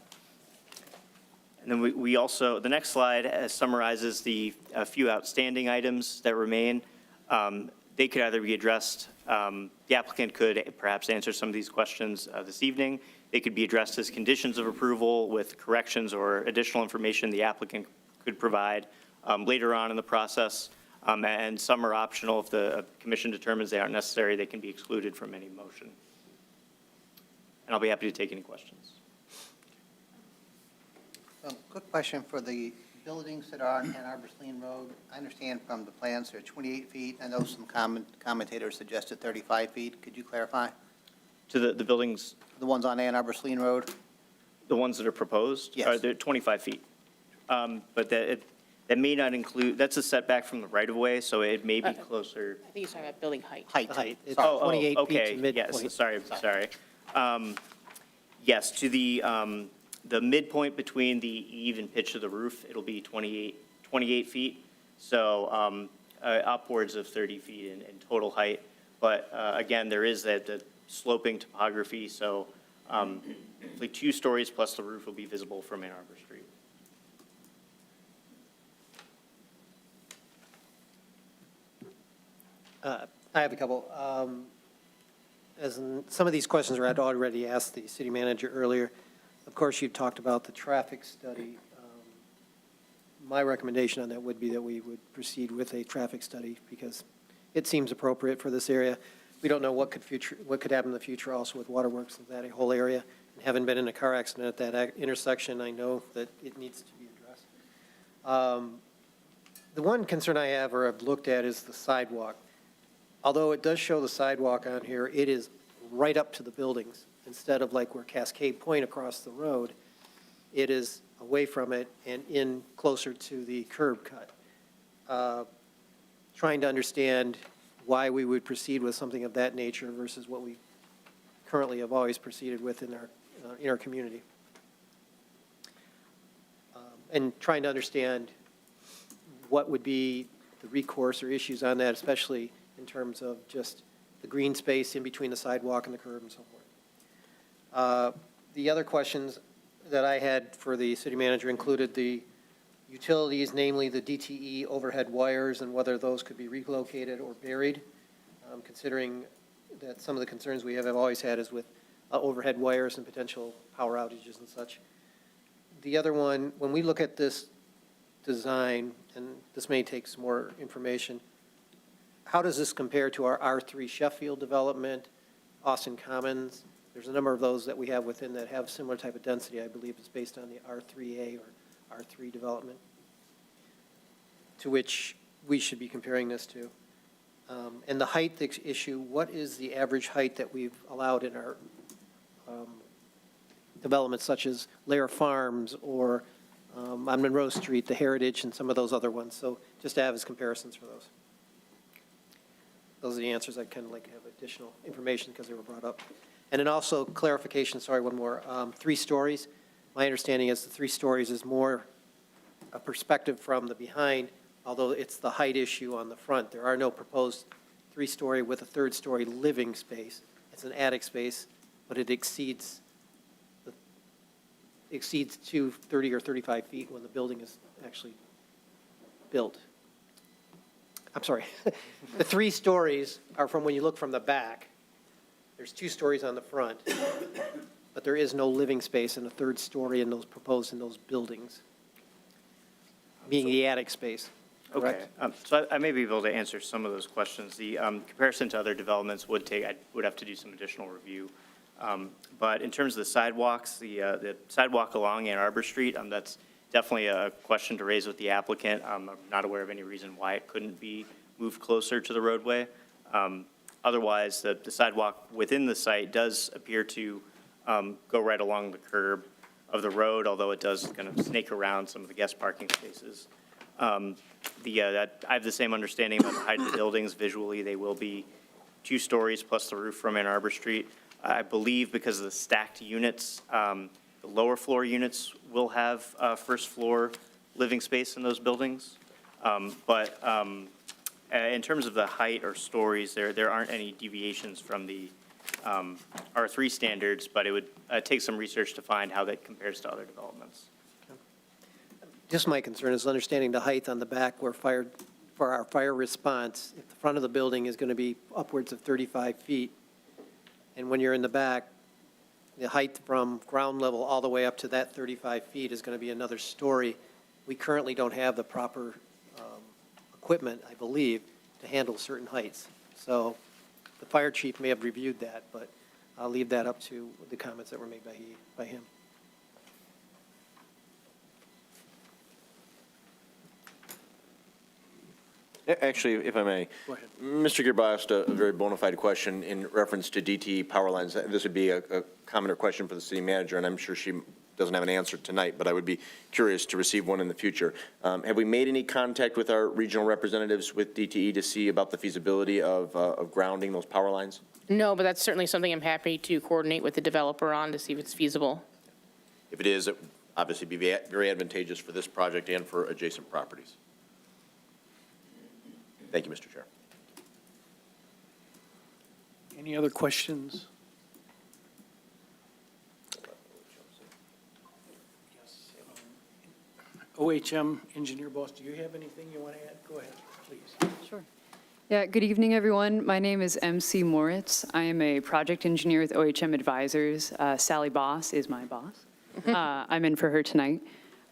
And then we also, the next slide summarizes the few outstanding items that remain. They could either be addressed, the applicant could perhaps answer some of these questions this evening. They could be addressed as conditions of approval with corrections or additional information the applicant could provide later on in the process. And some are optional. If the commission determines they aren't necessary, they can be excluded from any motion. And I'll be happy to take any questions. Quick question for the buildings that are on Ann Arbor Saline Road. I understand from the plans they're 28 feet. I know some commentators suggested 35 feet. Could you clarify? To the buildings? The ones on Ann Arbor Saline Road? The ones that are proposed? Yes. They're 25 feet. But that may not include, that's a setback from the right-of-way, so it may be closer. I think he's talking about building height. Height. It's 28 feet okay. to midpoint. Yes, sorry. Yes, to the midpoint between the eave and pitch of the roof, it'll be 28 feet. So upwards of 30 feet in total height. But again, there is that sloping topography, so like 2 stories plus the roof will be visible from Ann Arbor Street. I have a couple. Some of these questions were already asked the city manager earlier. Of course, you talked about the traffic study. My recommendation on that would be that we would proceed with a traffic study because it seems appropriate for this area. We don't know what could happen in the future also with waterworks and that whole area. And having been in a car accident at that intersection, I know that it needs to be addressed. The one concern I have or I've looked at is the sidewalk. Although it does show the sidewalk on here, it is right up to the buildings instead of like where Cascade Point across the road. It is away from it and in closer to the curb cut. Trying to understand why we would proceed with something of that nature versus what we currently have always proceeded with in our community. And trying to understand what would be the recourse or issues on that, especially in terms of just the green space in between the sidewalk and the curb and so forth. The other questions that I had for the city manager included the utilities, namely the DTE overhead wires, and whether those could be relocated or buried, considering that some of the concerns we have always had is with overhead wires and potential power outages and such. The other one, when we look at this design, and this may take some more information, how does this compare to our R3 Sheffield development, Austin Commons? There's a number of those that we have within that have similar type of density. I believe it's based on the R3A or R3 development, to which we should be comparing this to. And the height issue, what is the average height that we've allowed in our developments such as Lair Farms or on Monroe Street, the Heritage, and some of those other ones? So just to have as comparisons for those. Those are the answers. I'd kind of like to have additional information because they were brought up. And then also clarification, sorry, one more. 3 stories. My understanding is the 3 stories is more a perspective from the behind, although it's the height issue on the front. There are no proposed 3-story with a 3rd-story living space. It's an attic space, but it exceeds 30 or 35 feet when the building is actually built. I'm sorry. The 3 stories are from when you look from the back. There's 2 stories on the front, but there is no living space in the 3rd story in those proposed in those buildings, being the attic space. Okay, so I may be able to answer some of those questions. The comparison to other developments I would have to do some additional review. But in terms of the sidewalks, the sidewalk along Ann Arbor Street, that's definitely a question to raise with the applicant. I'm not aware of any reason why it couldn't be moved closer to the roadway. Otherwise, the sidewalk within the site does appear to go right along the curb of the road, although it does kind of snake around some of the guest parking spaces. I have the same understanding about the height of the buildings. Visually, they will be 2 stories plus the roof from Ann Arbor Street. I believe because of the stacked units, the lower floor units will have first floor living space in those buildings. But in terms of the height or stories, there aren't any deviations from the R3 standards, but it would take some research to find how that compares to other developments. Just my concern is understanding the height on the back where for our fire response, if the front of the building is going to be upwards of 35 feet, and when you're in the back, the height from ground level all the way up to that 35 feet is going to be another story. We currently don't have the proper equipment, I believe, to handle certain heights. So the fire chief may have reviewed that, but I'll leave that up to the comments that were made by him. Actually, if I may, Go ahead. Mr. Gearby asked a very bona fide question in reference to DTE power lines. This would be a comment or question for the city manager, and I'm sure she doesn't have an answer tonight, but I would be curious to receive one in the future. Have we made any contact with our regional representatives with DTE to see about the feasibility of grounding those power lines? No, but that's certainly something I'm happy to coordinate with the developer on to see if it's feasible. If it is, it would obviously be very advantageous for this project and for adjacent properties. Thank you, Mr. Chair. Any other questions? OHM Engineer Boss, do you have anything you want to add? Go ahead, please. Sure. Yeah, good evening, everyone. My name is MC Moritz. I am a project engineer with OHM Advisors. Sally Boss is my boss. I'm in for her tonight.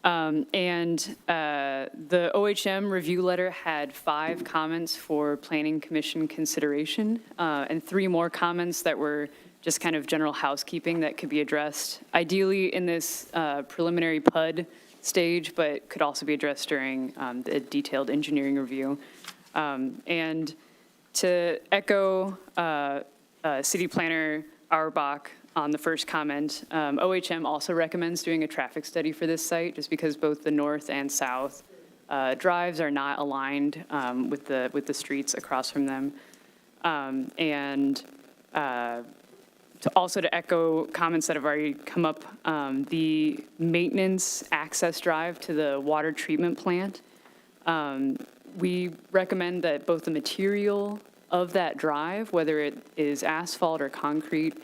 The OHM review letter had 5 comments for Planning Commission consideration, and 3 more comments that were just kind of general housekeeping that could be addressed, ideally in this preliminary PUD stage, but could also be addressed during the detailed engineering review. And to echo City Planner Auerbach on the first comment, OHM also recommends doing a traffic study for this site, just because both the north and south drives are not aligned with the streets across from them. Also to echo comments that have already come up, the maintenance access drive to the water treatment plant, we recommend that both the material of that drive, whether it is asphalt or concrete,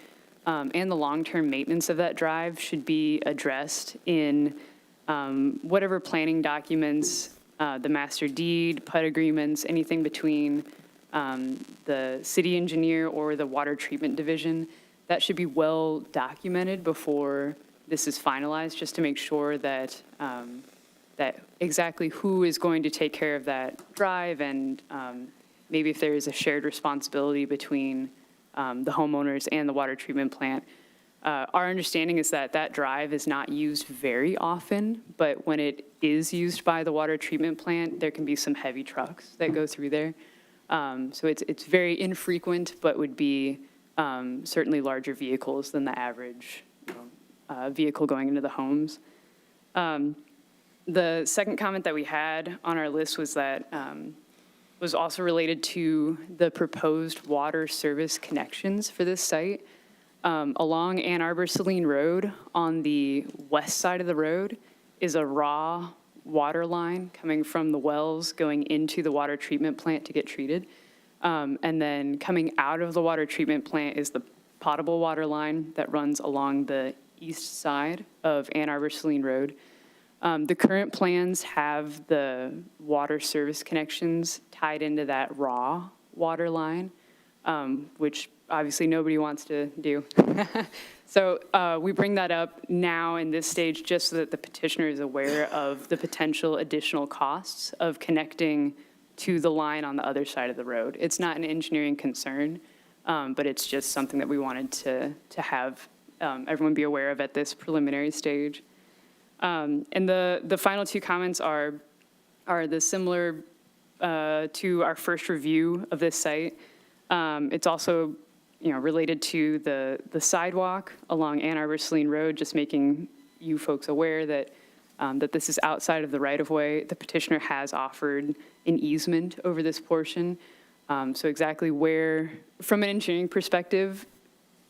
and the long-term maintenance of that drive should be addressed in whatever planning documents, the master deed, PUD agreements, anything between the city engineer or the water treatment division. That should be well documented before this is finalized, just to make sure that that exactly who is going to take care of that drive, and maybe if there is a shared responsibility between the homeowners and the water treatment plant. Our understanding is that that drive is not used very often, but when it is used by the water treatment plant, there can be some heavy trucks that go through there. So it's very infrequent, but would be certainly larger vehicles than the average vehicle going into the homes. The second comment that we had on our list was that was also related to the proposed water service connections for this site. Along Ann Arbor Saline Road, on the west side of the road, is a raw water line coming from the wells going into the water treatment plant to get treated. And then coming out of the water treatment plant is the potable water line that runs along the east side of Ann Arbor Saline Road. The current plans have the water service connections tied into that raw water line, which obviously nobody wants to do. So we bring that up now in this stage just so that the petitioner is aware of the potential additional costs of connecting to the line on the other side of the road. It's not an engineering concern, but it's just something that we wanted to have everyone be aware of at this preliminary stage. And the final 2 comments are the similar to our first review of this site. It's also, related to the sidewalk along Ann Arbor Saline Road, just making you folks aware that that this is outside of the right-of-way. The petitioner has offered an easement over this portion. So exactly where, from an engineering perspective,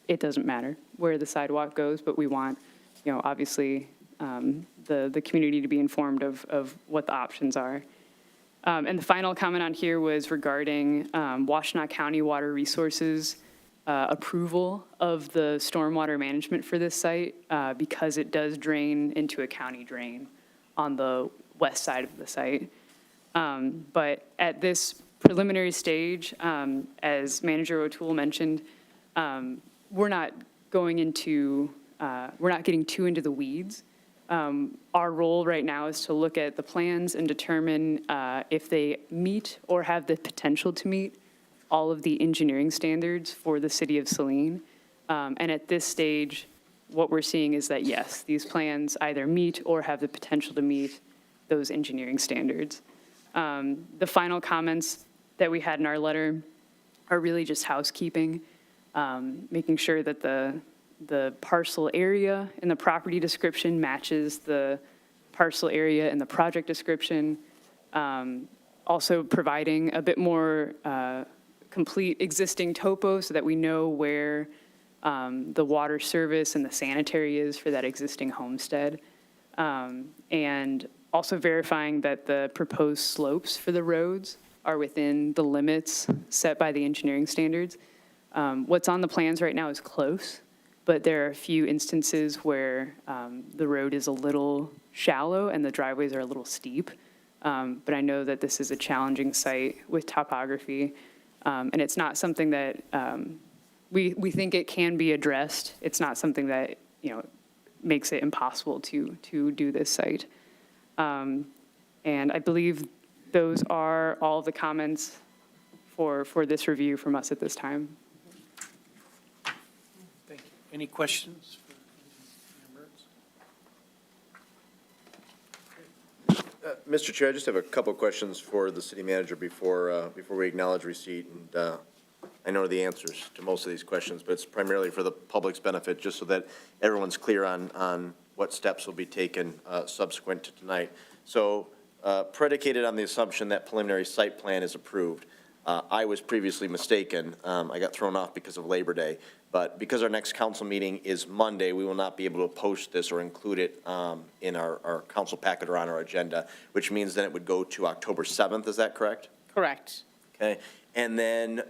it doesn't matter where the sidewalk goes, but we want, obviously, the community to be informed of what the options are. And the final comment on here was regarding Washtenaw County Water Resources approval of the stormwater management for this site because it does drain into a county drain on the west side of the site. But at this preliminary stage, as Manager O'Toole mentioned, we're not getting too into the weeds. Our role right now is to look at the plans and determine if they meet or have the potential to meet all of the engineering standards for the city of Saline. And at this stage, what we're seeing is that, yes, these plans either meet or have the potential to meet those engineering standards. The final comments that we had in our letter are really just housekeeping, making sure that the parcel area in the property description matches the parcel area in the project description. Also providing a bit more complete existing topo so that we know where the water service and the sanitary is for that existing homestead. And also verifying that the proposed slopes for the roads are within the limits set by the engineering standards. What's on the plans right now is close, but there are a few instances where the road is a little shallow and the driveways are a little steep. But I know that this is a challenging site with topography, and it's not something that we think it can be addressed. It's not something that makes it impossible to do this site. And I believe those are all the comments for this review from us at this time. Thank you. Any questions for members? Mr. Chair, I just have a couple of questions for the city manager before we acknowledge receipt. And I know the answers to most of these questions, but it's primarily for the public's benefit, just so that everyone's clear on what steps will be taken subsequent to tonight. So predicated on the assumption that preliminary site plan is approved, I was previously mistaken. I got thrown off because of Labor Day. But because our next council meeting is Monday, we will not be able to post this or include it in our council packet or on our agenda, which means then it would go to October 7th. Is that correct? Correct. Okay. And then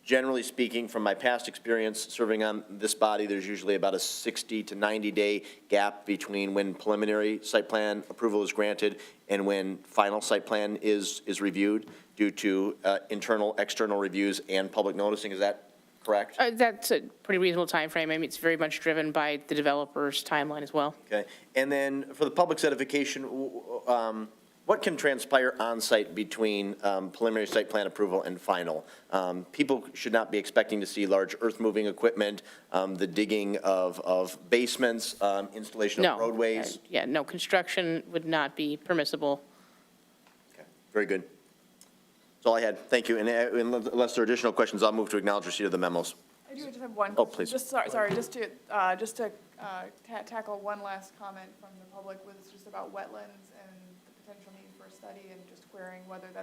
generally speaking, from my past experience serving on this body, there's usually about a 60 to 90-day gap between when preliminary site plan approval is granted and when final site plan is reviewed due to internal, external reviews and public noticing. Is that correct? That's a pretty reasonable timeframe. I mean, it's very much driven by the developer's timeline as well. Okay. And then for the public's edification, what can transpire on-site between preliminary site plan approval and final? People should not be expecting to see large earth-moving equipment, the digging of basements, installation of roadways? Yeah, no, construction would not be permissible. Okay, very good. That's all I had. Thank you. And unless there are additional questions, I'll move to acknowledge receipt of the memos. I do just have one. Oh, please. Just to tackle one last comment from the public was just about wetlands and the potential need for a study and just querying whether is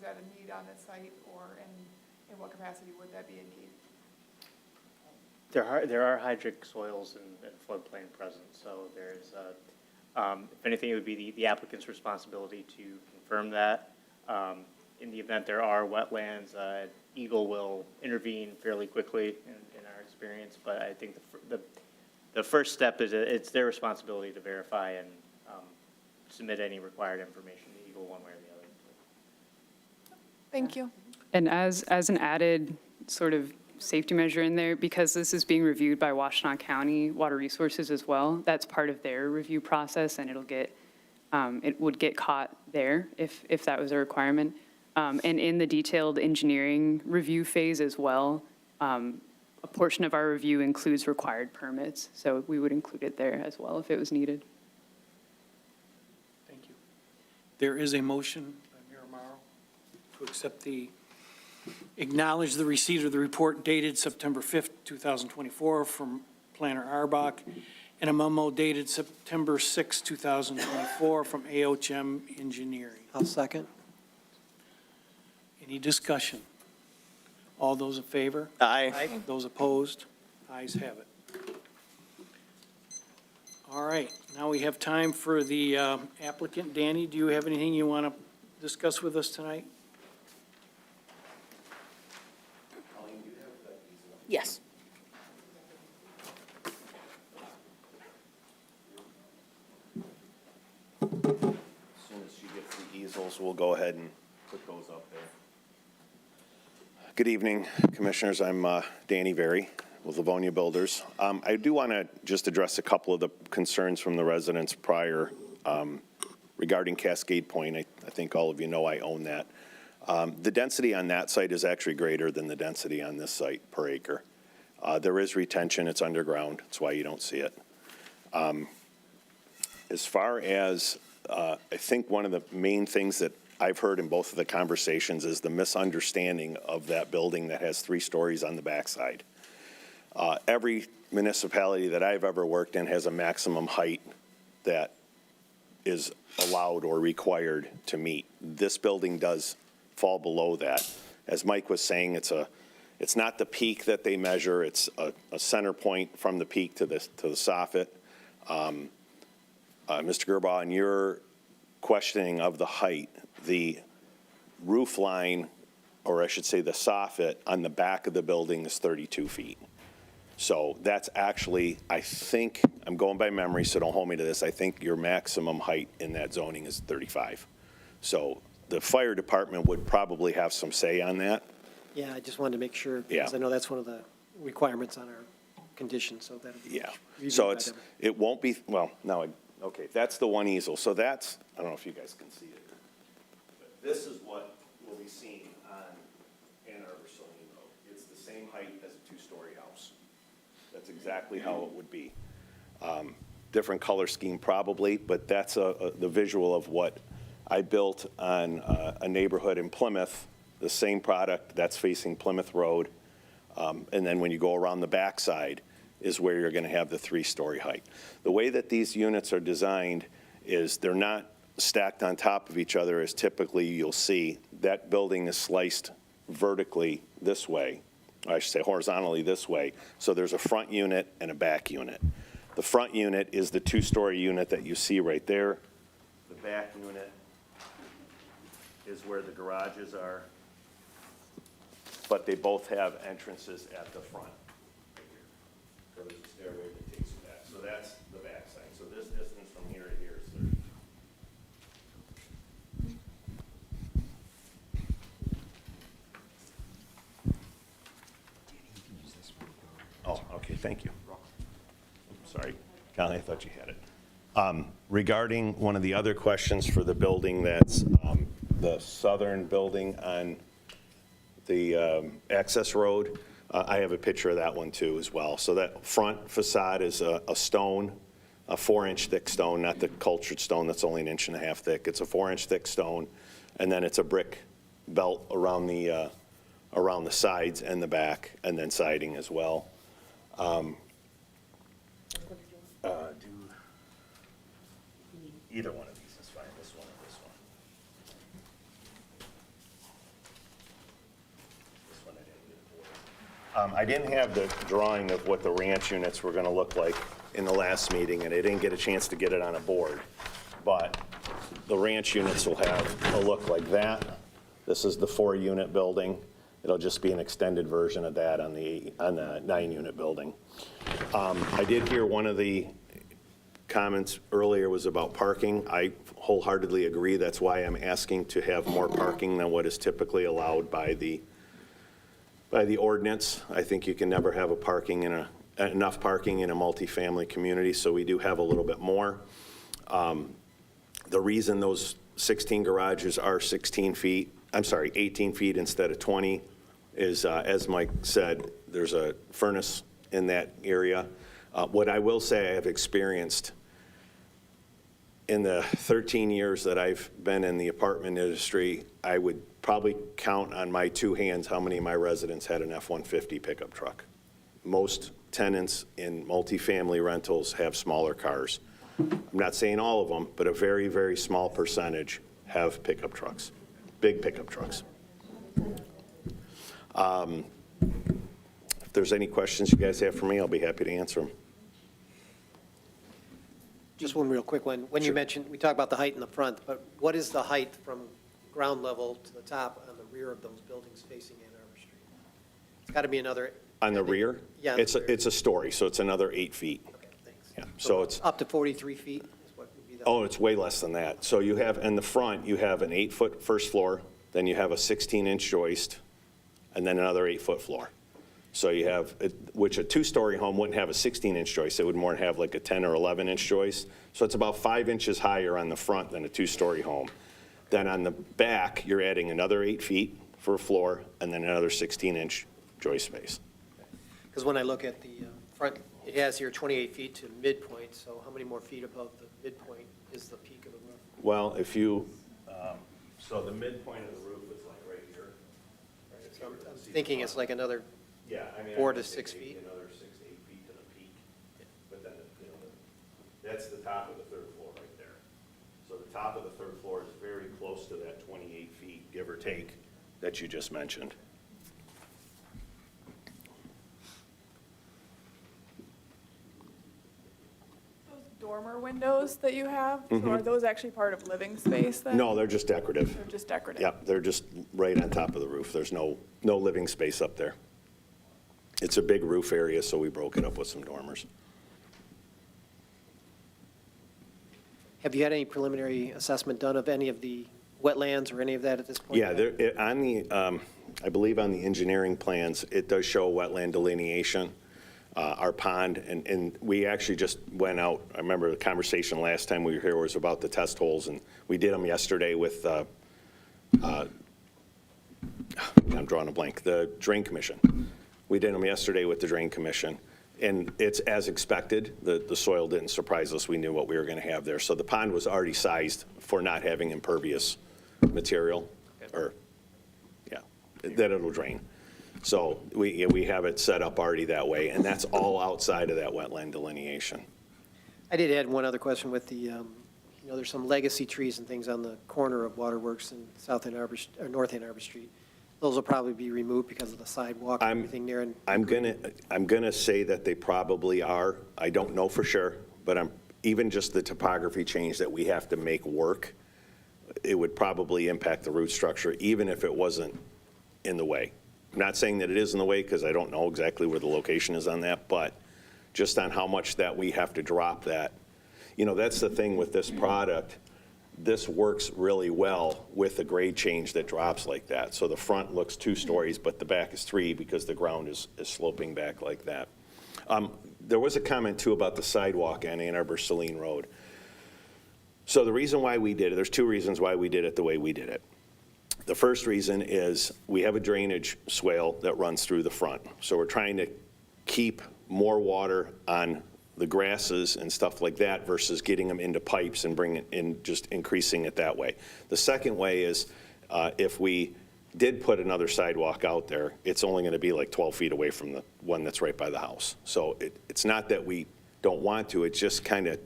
that a need on this site or in what capacity would that be a need? There are hydric soils and floodplain present, so there's, if anything, it would be the applicant's responsibility to confirm that. In the event there are wetlands, Eagle will intervene fairly quickly in our experience, but I think the first step is it's their responsibility to verify and submit any required information to Eagle one way or the other. Thank you. And as an added sort of safety measure in there, because this is being reviewed by Washtenaw County Water Resources as well, that's part of their review process, and it would get caught there if that was a requirement. And in the detailed engineering review phase as well, a portion of our review includes required permits, so we would include it there as well if it was needed. Thank you. There is a motion by Mayor Morrow to acknowledge the receipt of the report dated September 5th, 2024 from Planner Arbach, and a memo dated September 6th, 2024 from AOHM Engineering. I'll second. Any discussion? All those in favor? Aye. Those opposed? Ayes have it. All right, now we have time for the applicant. Danny, do you have anything you want to discuss with us tonight? Yes. As soon as she gets the easels, we'll go ahead and put those up there. Good evening, Commissioners. I'm Danny Very with Livonia Builders. I do want to just address a couple of the concerns from the residents prior regarding Cascade Point. I think all of you know I own that. The density on that site is actually greater than the density on this site per acre. There is retention. It's underground. That's why you don't see it. As far as, I think one of the main things that I've heard in both of the conversations is the misunderstanding of that building that has 3 stories on the backside. Every municipality that I've ever worked in has a maximum height that is allowed or required to meet. This building does fall below that. As Mike was saying, it's not the peak that they measure. It's a center point from the peak to the soffit. Mr. Gerbaugh, in your questioning of the height, the roof line, or I should say the soffit on the back of the building is 32 feet. So that's actually, I think, I'm going by memory, so don't hold me to this, I think your maximum height in that zoning is 35. So the fire department would probably have some say on that. Yeah, I just wanted to make sure, Yeah. because I know that's one of the requirements on our condition, so that'll be. Yeah, reviewed so by it's, them. it won't be, well, now, okay, that's the one easel. So that's, I don't know if you guys can see it. But this is what will be seen on Ann Arbor Saline Road. It's the same height as a two-story house. That's exactly how it would be. Different color scheme probably, but that's the visual of what I built on a neighborhood in Plymouth, the same product that's facing Plymouth Road. And then when you go around the backside is where you're going to have the three-story height. The way that these units are designed is they're not stacked on top of each other as typically you'll see. That building is sliced vertically this way, or I should say horizontally this way. So there's a front unit and a back unit. The front unit is the two-story unit that you see right there. The back unit is where the garages are, but they both have entrances at the front. Right here. So there's a stairway that takes you back. So that's the back side. So this distance from here to here is 30. Oh, okay, thank you. Sorry, Colin, I thought you had it. Regarding one of the other questions for the building, that's the southern building on the access road, I have a picture of that one too as well. So that front facade is a stone, a 4-inch thick stone, not the cultured stone that's only 1.5 inches thick. It's a 4-inch thick stone, and then it's a brick belt around the sides and the back, and then siding as well. Either one of these is fine, this one or this one. This one I didn't get a board. I didn't have the drawing of what the ranch units were going to look like in the last meeting, and I didn't get a chance to get it on a board. But the ranch units will have a look like that. This is the 4-unit building. It'll just be an extended version of that on the 9-unit building. I did hear one of the comments earlier was about parking. I wholeheartedly agree. That's why I'm asking to have more parking than what is typically allowed by the ordinance. I think you can never have enough parking in a multifamily community, so we do have a little bit more. The reason those 16 garages are 18 feet instead of 20 is, as Mike said, there's a furnace in that area. What I will say I have experienced in the 13 years that I've been in the apartment industry, I would probably count on my 2 hands how many of my residents had an F-150 pickup truck. Most tenants in multifamily rentals have smaller cars. I'm not saying all of them, but a very, very small percentage have pickup trucks, big pickup trucks. If there's any questions you guys have for me, I'll be happy to answer them. Just one real quick one. When you mentioned, we talked about the height in the front, but what is the height from ground level to the top on the rear of those buildings facing Ann Arbor Street? It's got to be another. On the rear? Yeah. It's a story, so it's another 8 feet. Okay, thanks. Yeah, so it's, Up to 43 feet is what would be the. oh, it's way less than that. So you have, in the front, you have an 8-foot first floor, then you have a 16-inch joist, and then another 8-foot floor. So you have, which a 2-story home wouldn't have a 16-inch joist. It would more have like a 10 or 11-inch joist. So it's about 5 inches higher on the front than a 2-story home. Then on the back, you're adding another 8 feet for a floor and then another 16-inch joist space. Because when I look at the front, it has here 28 feet to midpoint, so how many more feet above the midpoint is the peak of the roof? Well, if you, so the midpoint of the roof is like right here. Right, So I'm thinking it's like another yeah, I mean, 4 to 6 feet. Another 6 to 8 feet to the peak. But then, that's the top of the 3rd floor right there. So the top of the 3rd floor is very close to that 28 feet, give or take, that you just mentioned. Those dormer windows that you have, so are those actually part of living space then? No, they're just decorative. They're just decorative? Yeah, they're just right on top of the roof. There's no living space up there. It's a big roof area, so we broke it up with some dormers. Have you had any preliminary assessment done of any of the wetlands or any of that at this point? Yeah, on the, I believe on the engineering plans, it does show wetland delineation. our pond, and we actually just went out. I remember the conversation last time we were here was about the test holes, and we did them yesterday with, I'm drawing a blank, the Drain Commission. We did them yesterday with the Drain Commission, and it's as expected. The soil didn't surprise us. We knew what we were going to have there. So the pond was already sized for not having impervious material, or, yeah, that it'll drain. So we have it set up already that way, and that's all outside of that wetland delineation. I did add one other question with the, there's some legacy trees and things on the corner of Waterworks and North Ann Arbor Street. Those will probably be removed because of the sidewalk and everything there. And I'm gonna say that they probably are. I don't know for sure, but even just the topography change that we have to make work, it would probably impact the root structure, even if it wasn't in the way. I'm not saying that it is in the way, because I don't know exactly where the location is on that, but just on how much that we have to drop that. That's the thing with this product. This works really well with a grade change that drops like that. So the front looks 2 stories, but the back is 3 because the ground is sloping back like that. There was a comment, too, about the sidewalk on Ann Arbor Saline Road. So the reason why we did it, there's 2 reasons why we did it the way we did it. The first reason is we have a drainage swale that runs through the front. So we're trying to keep more water on the grasses and stuff like that versus getting them into pipes and bringing it in, just increasing it that way. The second way is if we did put another sidewalk out there, it's only going to be like 12 feet away from the one that's right by the house. So it's not that we don't want to, it's just kind of,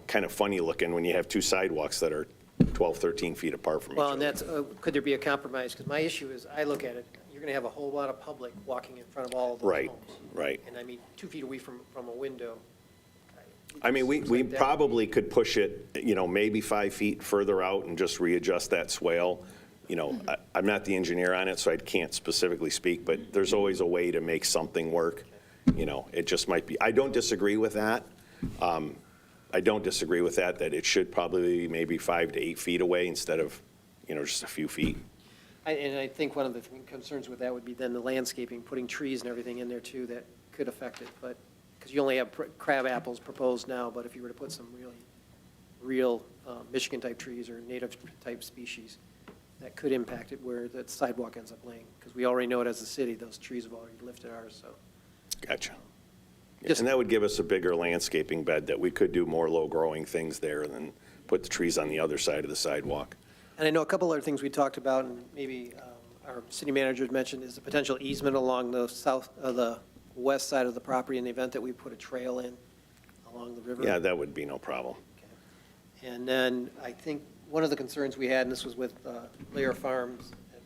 kind of funny looking when you have 2 sidewalks that are 12, 13 feet apart from each Well, other. and that's, could there be a compromise? Because my issue is, I look at it, you're going to have a whole lot of public walking in front of all of those Right, homes. right. And I mean, 2 feet away from a window. I mean, we Seems like that- probably could push it, maybe 5 feet further out and just readjust that swale. I'm not the engineer on it, so I can't specifically speak, but there's always a way to make something work. It just might be, I don't disagree with that. That it should probably be maybe 5 to 8 feet away instead of, just a few feet. And I think one of the concerns with that would be then the landscaping, putting trees and everything in there too, that could affect it. But, because you only have crab apples proposed now, but if you were to put some real Michigan-type trees or native-type species, that could impact it where the sidewalk ends up laying. Because we already know it as a city, those trees have already lifted ours, so. Gotcha. And that would give us a bigger landscaping bed that we could do more low-growing things there and then put the trees on the other side of the sidewalk. And I know a couple other things we talked about, and maybe our city manager had mentioned, is the potential easement along the the west side of the property in the event that we put a trail in along the river. Yeah, that would be no problem. And then I think one of the concerns we had, and this was with Lair Farms at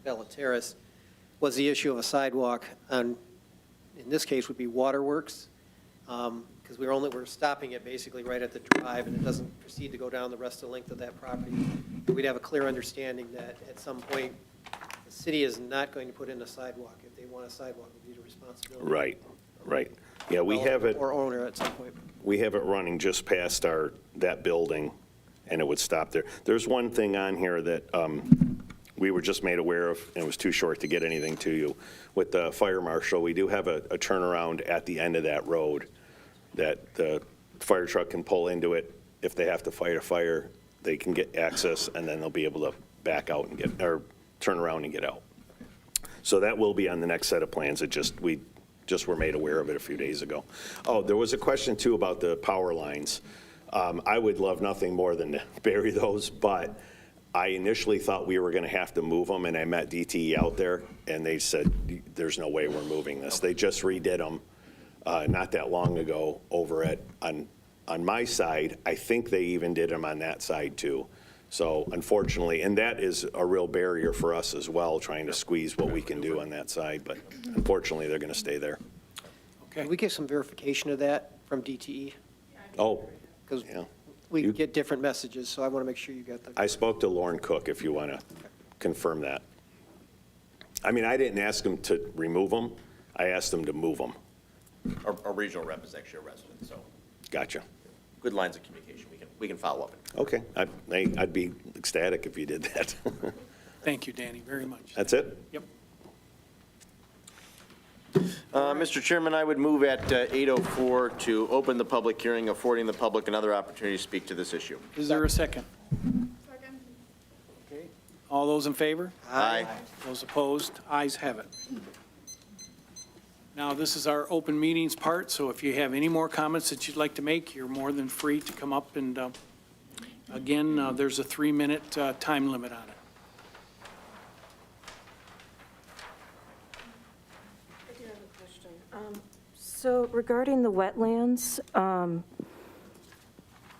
Bella Terrace, was the issue of a sidewalk on, in this case, would be Waterworks, because we're stopping it basically right at the drive, and it doesn't proceed to go down the rest of the length of that property. We'd have a clear understanding that at some point, the city is not going to put in a sidewalk. If they want a sidewalk, it would be a responsibility. Right. Yeah, we have it. Or owner at some point. We have it running just past that building, and it would stop there. There's one thing on here that we were just made aware of, and it was too short to get anything to you. With the fire marshal, we do have a turnaround at the end of that road that the fire truck can pull into it. If they have to fight a fire, they can get access, and then they'll be able to back out and turn around and get out. So that will be on the next set of plans. We just were made aware of it a few days ago. Oh, there was a question, too, about the power lines. I would love nothing more than to bury those, but I initially thought we were going to have to move them, and I met DTE out there, and they said, there's no way we're moving this. They just redid them not that long ago over on my side. I think they even did them on that side, too. So unfortunately, and that is a real barrier for us as well, trying to squeeze what we can do on that side, but unfortunately, they're going to stay there. Okay. Can we get some verification of that from DTE? Oh, Because yeah. we get different messages, so I want to make sure you got the. I spoke to Lauren Cook, if you want to confirm that. I mean, I didn't ask them to remove them. I asked them to move them. Our regional rep is actually a resident, so Gotcha. good lines of communication. We can follow up. Okay. I'd be ecstatic if you did that. Thank you, Danny, very much. That's it? Yep. Mr. Chairman, I would move at 8:04 to open the public hearing, affording the public another opportunity to speak to this issue. Is there a second? Second. Okay. All those in favor? Aye. Those opposed? Ayes have it. Now, this is our open meetings part, so if you have any more comments that you'd like to make, you're more than free to come up and, again, there's a 3-minute time limit on it. I do have a question. So regarding the wetlands,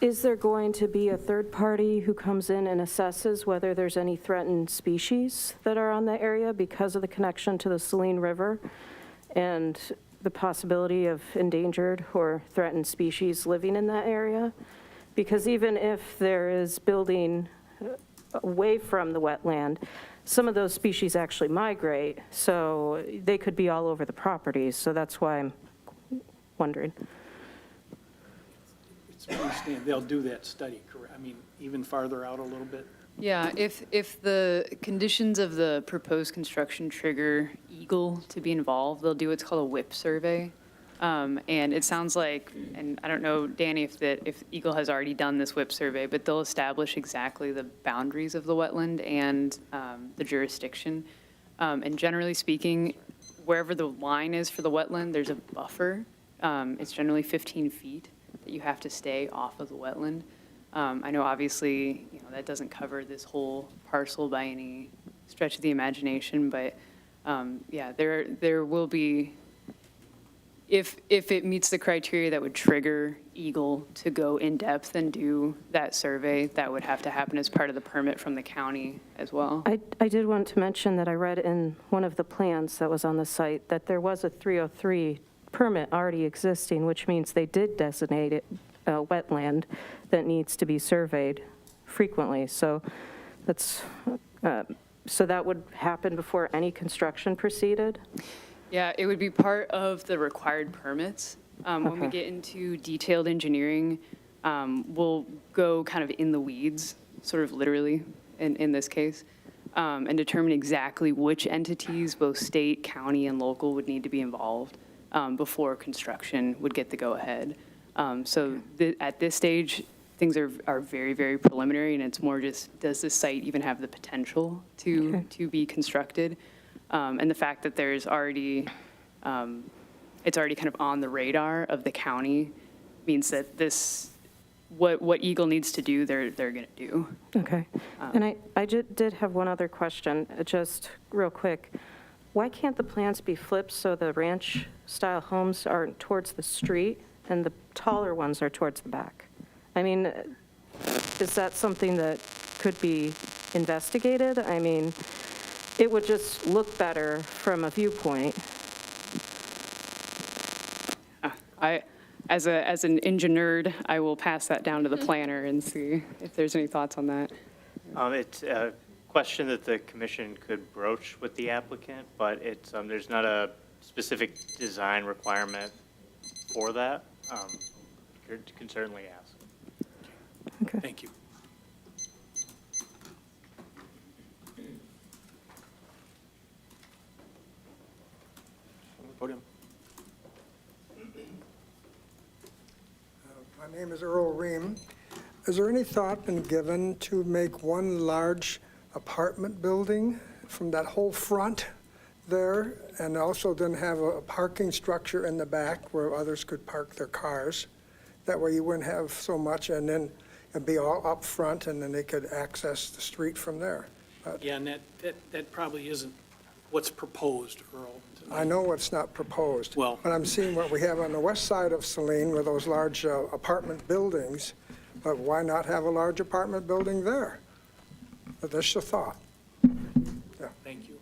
is there going to be a third party who comes in and assesses whether there's any threatened species that are on the area because of the connection to the Saline River and the possibility of endangered or threatened species living in that area? Because even if there is building away from the wetland, some of those species actually migrate, so they could be all over the properties. So that's why I'm wondering. It's my understanding they'll do that study, correct? I mean, even farther out a little bit? Yeah, if the conditions of the proposed construction trigger Eagle to be involved, they'll do what's called a WIP survey. And it sounds like, and I don't know, Danny, if Eagle has already done this WIP survey, but they'll establish exactly the boundaries of the wetland and the jurisdiction. And generally speaking, wherever the line is for the wetland, there's a buffer. It's generally 15 feet that you have to stay off of the wetland. I know obviously, that doesn't cover this whole parcel by any stretch of the imagination, but yeah, there will be, if it meets the criteria that would trigger Eagle to go in depth and do that survey, that would have to happen as part of the permit from the county as well. I did want to mention that I read in one of the plans that was on the site that there was a 303 permit already existing, which means they did designate it a wetland that needs to be surveyed frequently. So that's, so that would happen before any construction proceeded? Yeah, it would be part of the required permits. When we Okay. get into detailed engineering, we'll go kind of in the weeds, sort of literally in this case, and determine exactly which entities, both state, county, and local, would need to be involved before construction would get the go-ahead. So at this stage, things are very, very preliminary, and it's more just, does this site even have the potential to be constructed? And the fact that there's already, it's already kind of on the radar of the county means that this, what Eagle needs to do, they're going to do. Okay. And I did have one other question, just real quick. Why can't the plans be flipped so the ranch-style homes are towards the street and the taller ones are towards the back? I mean, is that something that could be investigated? I mean, it would just look better from a viewpoint. As an engineer, I will pass that down to the planner and see if there's any thoughts on that. It's a question that the commission could broach with the applicant, but it's, there's not a specific design requirement for that. You can certainly ask. Okay. Thank you. Podium. My name is Earl Ream. Is there any thought been given to make one large apartment building from that whole front there, and also then have a parking structure in the back where others could park their cars? That way you wouldn't have so much, and then it'd be all up front, and then they could access the street from there. But Yeah, and that probably isn't what's proposed, Earl. I know it's not proposed. Well- But I'm seeing what we have on the west side of Saline with those large apartment buildings, but why not have a large apartment building there? But that's a thought. Thank you.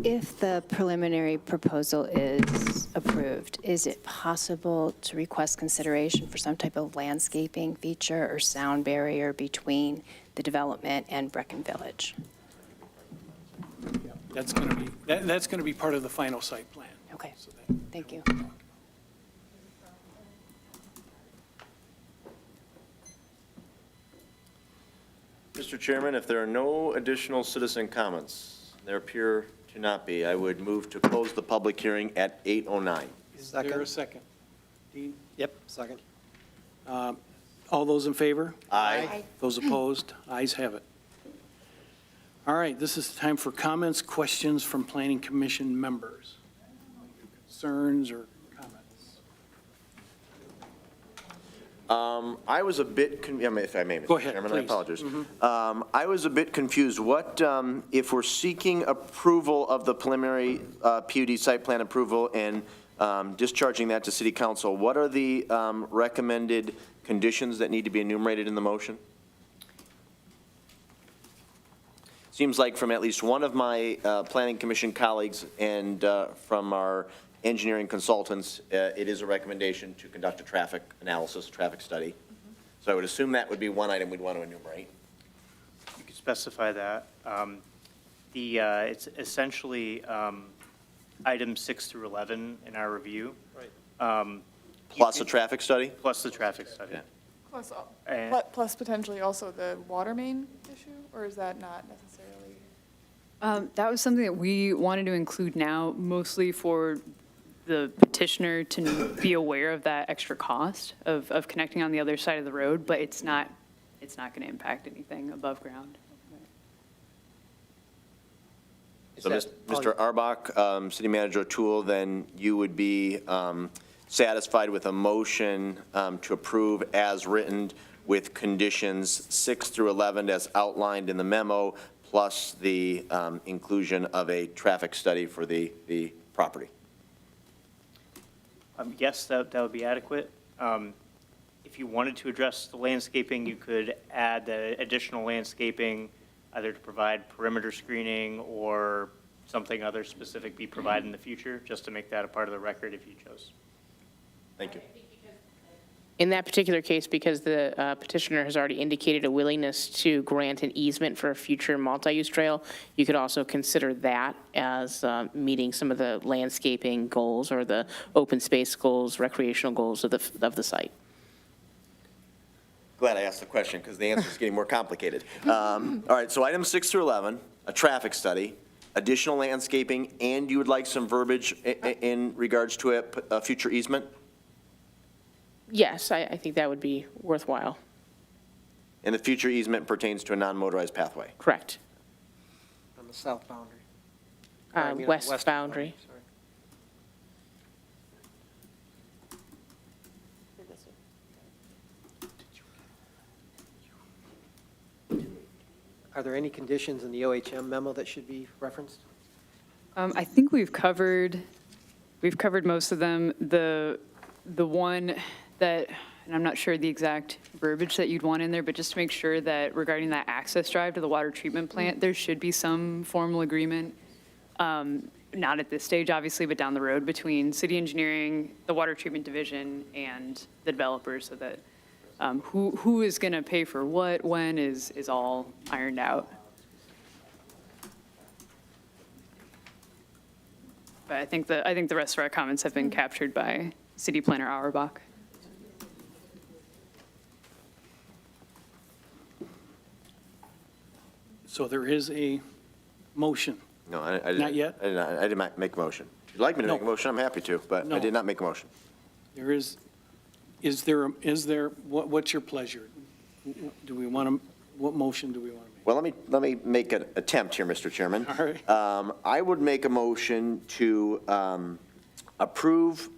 If the preliminary proposal is approved, is it possible to request consideration for some type of landscaping feature or sound barrier between the development and Brecken Village? That's going to be, that's going to be part of the final site plan. Okay, So that- thank you. Mr. Chairman, if there are no additional citizen comments, there appear to not be, I would move to close the public hearing at 8:09. Is there a second? Dean? Yep, second. All those in favor? Aye. Those opposed? Ayes have it. All right, this is the time for comments, questions from Planning Commission members. Concerns or comments? I was a bit, if I may, Go Mr. ahead, Chairman, I please. apologize. I was a bit confused. What, if we're seeking approval of the preliminary PUD site plan approval and discharging that to City Council, what are the recommended conditions that need to be enumerated in the motion? Seems like from at least one of my Planning Commission colleagues and from our engineering consultants, it is a recommendation to conduct a traffic analysis, traffic study. So I would assume that would be one item we'd want to enumerate. You could specify that. It's essentially items 6 through 11 in our review. Right. Plus a traffic study? Plus the traffic study. Yeah. Plus potentially also the water main issue, or is that not necessarily? That was something that we wanted to include now, mostly for the petitioner to be aware of that extra cost of connecting on the other side of the road, but it's not going to impact anything above ground. So, Mr. Arbach, City Manager O'Toole, then you would be satisfied with a motion to approve as written with conditions 6 through 11 as outlined in the memo, plus the inclusion of a traffic study for the property. Yes, that would be adequate. If you wanted to address the landscaping, you could add the additional landscaping, either to provide perimeter screening or something other specific be provided in the future, just to make that a part of the record if you chose. Thank you. In that particular case, because the petitioner has already indicated a willingness to grant an easement for a future multi-use trail, you could also consider that as meeting some of the landscaping goals or the open space goals, recreational goals of the site. Glad I asked the question because the answer is getting more complicated. All right, so items 6 through 11, a traffic study, additional landscaping, and you would like some verbiage in regards to a future easement? Yes, I think that would be worthwhile. And the future easement pertains to a non-motorized pathway? Correct. On the south boundary. Or, I mean, on the West boundary. sorry. Are there any conditions in the OHM memo that should be referenced? I think we've covered most of them. The one that, and I'm not sure the exact verbiage that you'd want in there, but just to make sure that regarding that access drive to the water treatment plant, there should be some formal agreement, not at this stage, obviously, but down the road between city engineering, the water treatment division, and the developers, so that who is going to pay for what, when, is all ironed out. But I think the rest of our comments have been captured by City Planner Auerbach. So there is a motion. No, I didn't. Not yet? I did not make a motion. If you'd like me to No. make a motion, I'm happy to, but No. I did not make a motion. There is there, what's your pleasure? Do we want to, what motion do we want to make? Well, let me make an attempt here, Mr. Chairman. All right. I would make a motion to approve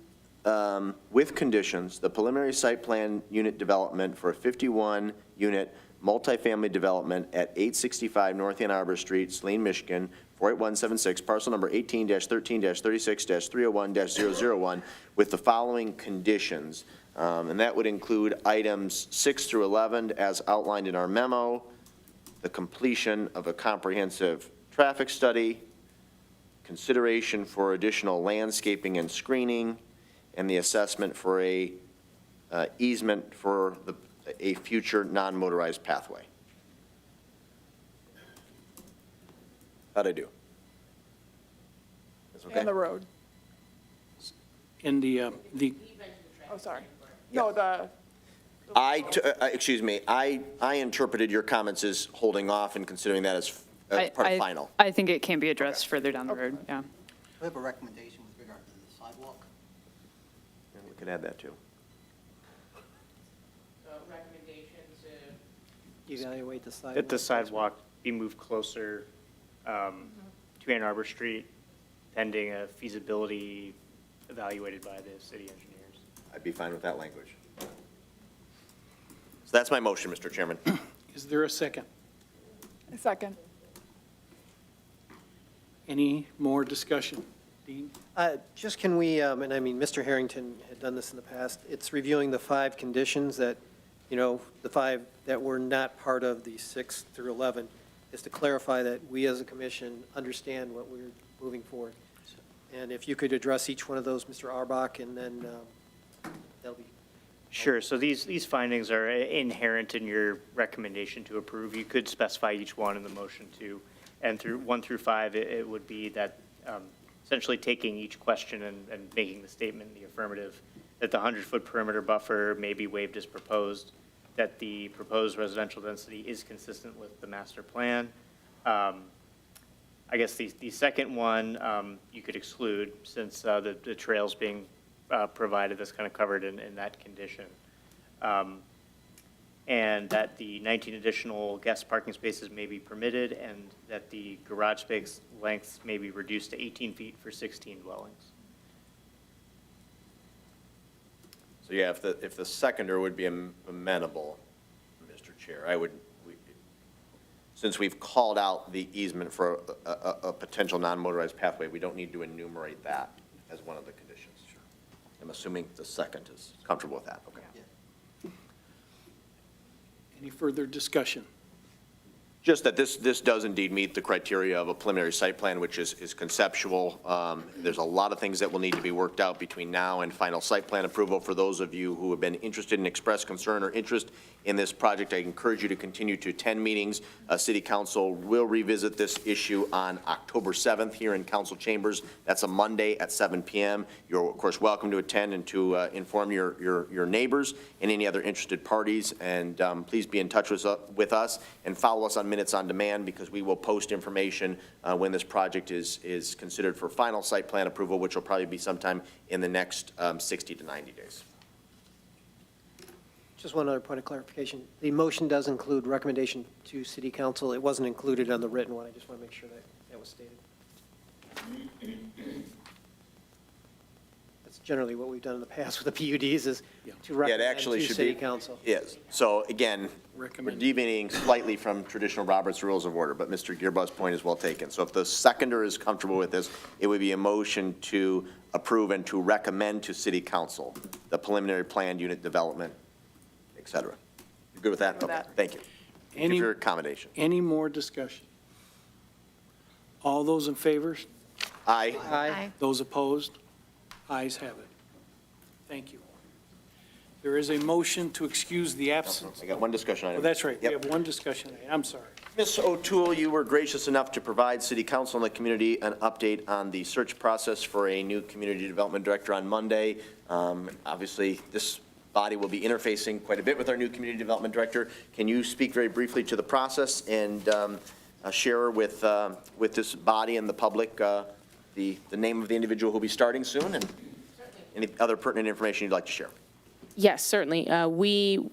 with conditions the preliminary site plan unit development for a 51-unit multifamily development at 865 North Ann Arbor Street, Saline, Michigan, 48176, parcel number 18-13-36-301-001, with the following conditions. And that would include items 6 through 11 as outlined in our memo, the completion of a comprehensive traffic study, consideration for additional landscaping and screening, and the assessment for a easement for a future non-motorized pathway. How'd I do? That's okay? And the road. In the Oh, sorry. No, the Excuse me, I interpreted your comments as holding off and considering that as part of final. I think it can be addressed further down the road, yeah. We have a recommendation with regard to the sidewalk. And we can add that too. Recommendation to Evaluate the sidewalk. That the sidewalk be moved closer to Ann Arbor Street, pending a feasibility evaluated by the city engineers. I'd be fine with that language. So that's my motion, Mr. Chairman. Is there a second? A second. Any more discussion? Dean? Just can we, and I mean, Mr. Harrington had done this in the past, it's reviewing the 5 conditions that, the 5 that were not part of the 6 through 11, is to clarify that we as a commission understand what we're moving forward. And if you could address each one of those, Mr. Arbach, and then that'll be. Sure, so these findings are inherent in your recommendation to approve. You could specify each one in the motion too. And through 1 through 5, it would be that essentially taking each question and making the statement in the affirmative, that the 100-foot perimeter buffer may be waived as proposed, that the proposed residential density is consistent with the master plan. I guess the second one you could exclude, since the trails being provided, that's kind of covered in that condition. And that the 19 additional guest parking spaces may be permitted, and that the garage space lengths may be reduced to 18 feet for 16 dwellings. So yeah, if the seconder would be amenable, Mr. Chair, since we've called out the easement for a potential non-motorized pathway, we don't need to enumerate that as one of the conditions. I'm assuming the second is comfortable with that, okay. Any further discussion? Just that this does indeed meet the criteria of a preliminary site plan, which is conceptual. There's a lot of things that will need to be worked out between now and final site plan approval. For those of you who have been interested and expressed concern or interest in this project, I encourage you to continue to attend meetings. City Council will revisit this issue on October 7th here in Council Chambers. That's a Monday at 7 p.m. You're, of course, welcome to attend and to inform your neighbors and any other interested parties. And please be in touch with us and follow us on Minutes on Demand, because we will post information when this project is considered for final site plan approval, which will probably be sometime in the next 60 to 90 days. Just one other point of clarification. The motion does include recommendation to City Council. It wasn't included on the written one. I just want to make sure that was stated. That's generally what we've done in the past with the PUDs, is to recommend to City Council. Yes. So again, we're deviating slightly from traditional Robert's Rules of Order, but Mr. Gearbaugh's point is well taken. So if the seconder is comfortable with this, it would be a motion to approve and to recommend to City Council the preliminary planned unit development, et cetera. You good with that? Good with Okay. that. Thank you. Thank you for your accommodation. Any more discussion? All those in favor? Aye. Aye. Those opposed? Ayes have it. Thank you. There is a motion to excuse the absence. I got one discussion item. Oh, that's right. We Yep. have one discussion item. I'm sorry. Ms. O'Toole, you were gracious enough to provide City Council and the community an update on the search process for a new community development director on Monday. Obviously, this body will be interfacing quite a bit with our new community development director. Can you speak very briefly to the process and share with this body and the public the name of the individual who will be starting soon, and any other pertinent information you'd like to share? Yes, certainly. We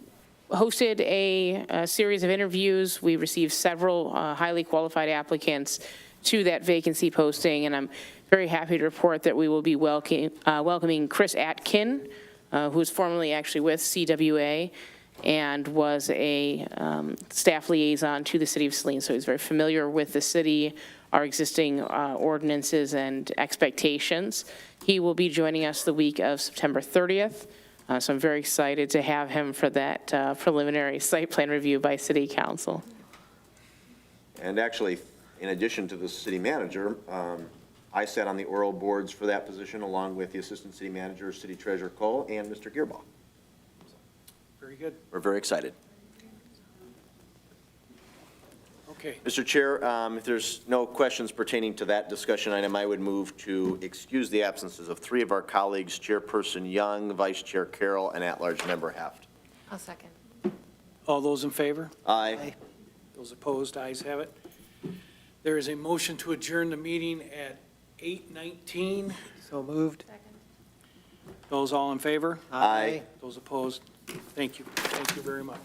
hosted a series of interviews. We received several highly qualified applicants to that vacancy posting, and I'm very happy to report that we will be welcoming Chris Atkin, who is formerly actually with CWA and was a staff liaison to the city of Saline, so he's very familiar with the city, our existing ordinances and expectations. He will be joining us the week of September 30th. So I'm very excited to have him for that preliminary site plan review by City Council. And actually, in addition to the city manager, I sat on the oral boards for that position along with the assistant city manager, city treasurer Cole, and Mr. Gearbaugh. Very good. We're very excited. Okay. Mr. Chair, if there's no questions pertaining to that discussion item, I would move to excuse the absences of 3 of our colleagues, Chairperson Young, Vice Chair Carroll, and at-large member Heft. I'll second. All those in favor? Aye. Those opposed, ayes have it. There is a motion to adjourn the meeting at 8:19. So moved. Those all in favor? Aye. Those opposed? Thank you. Thank you very much.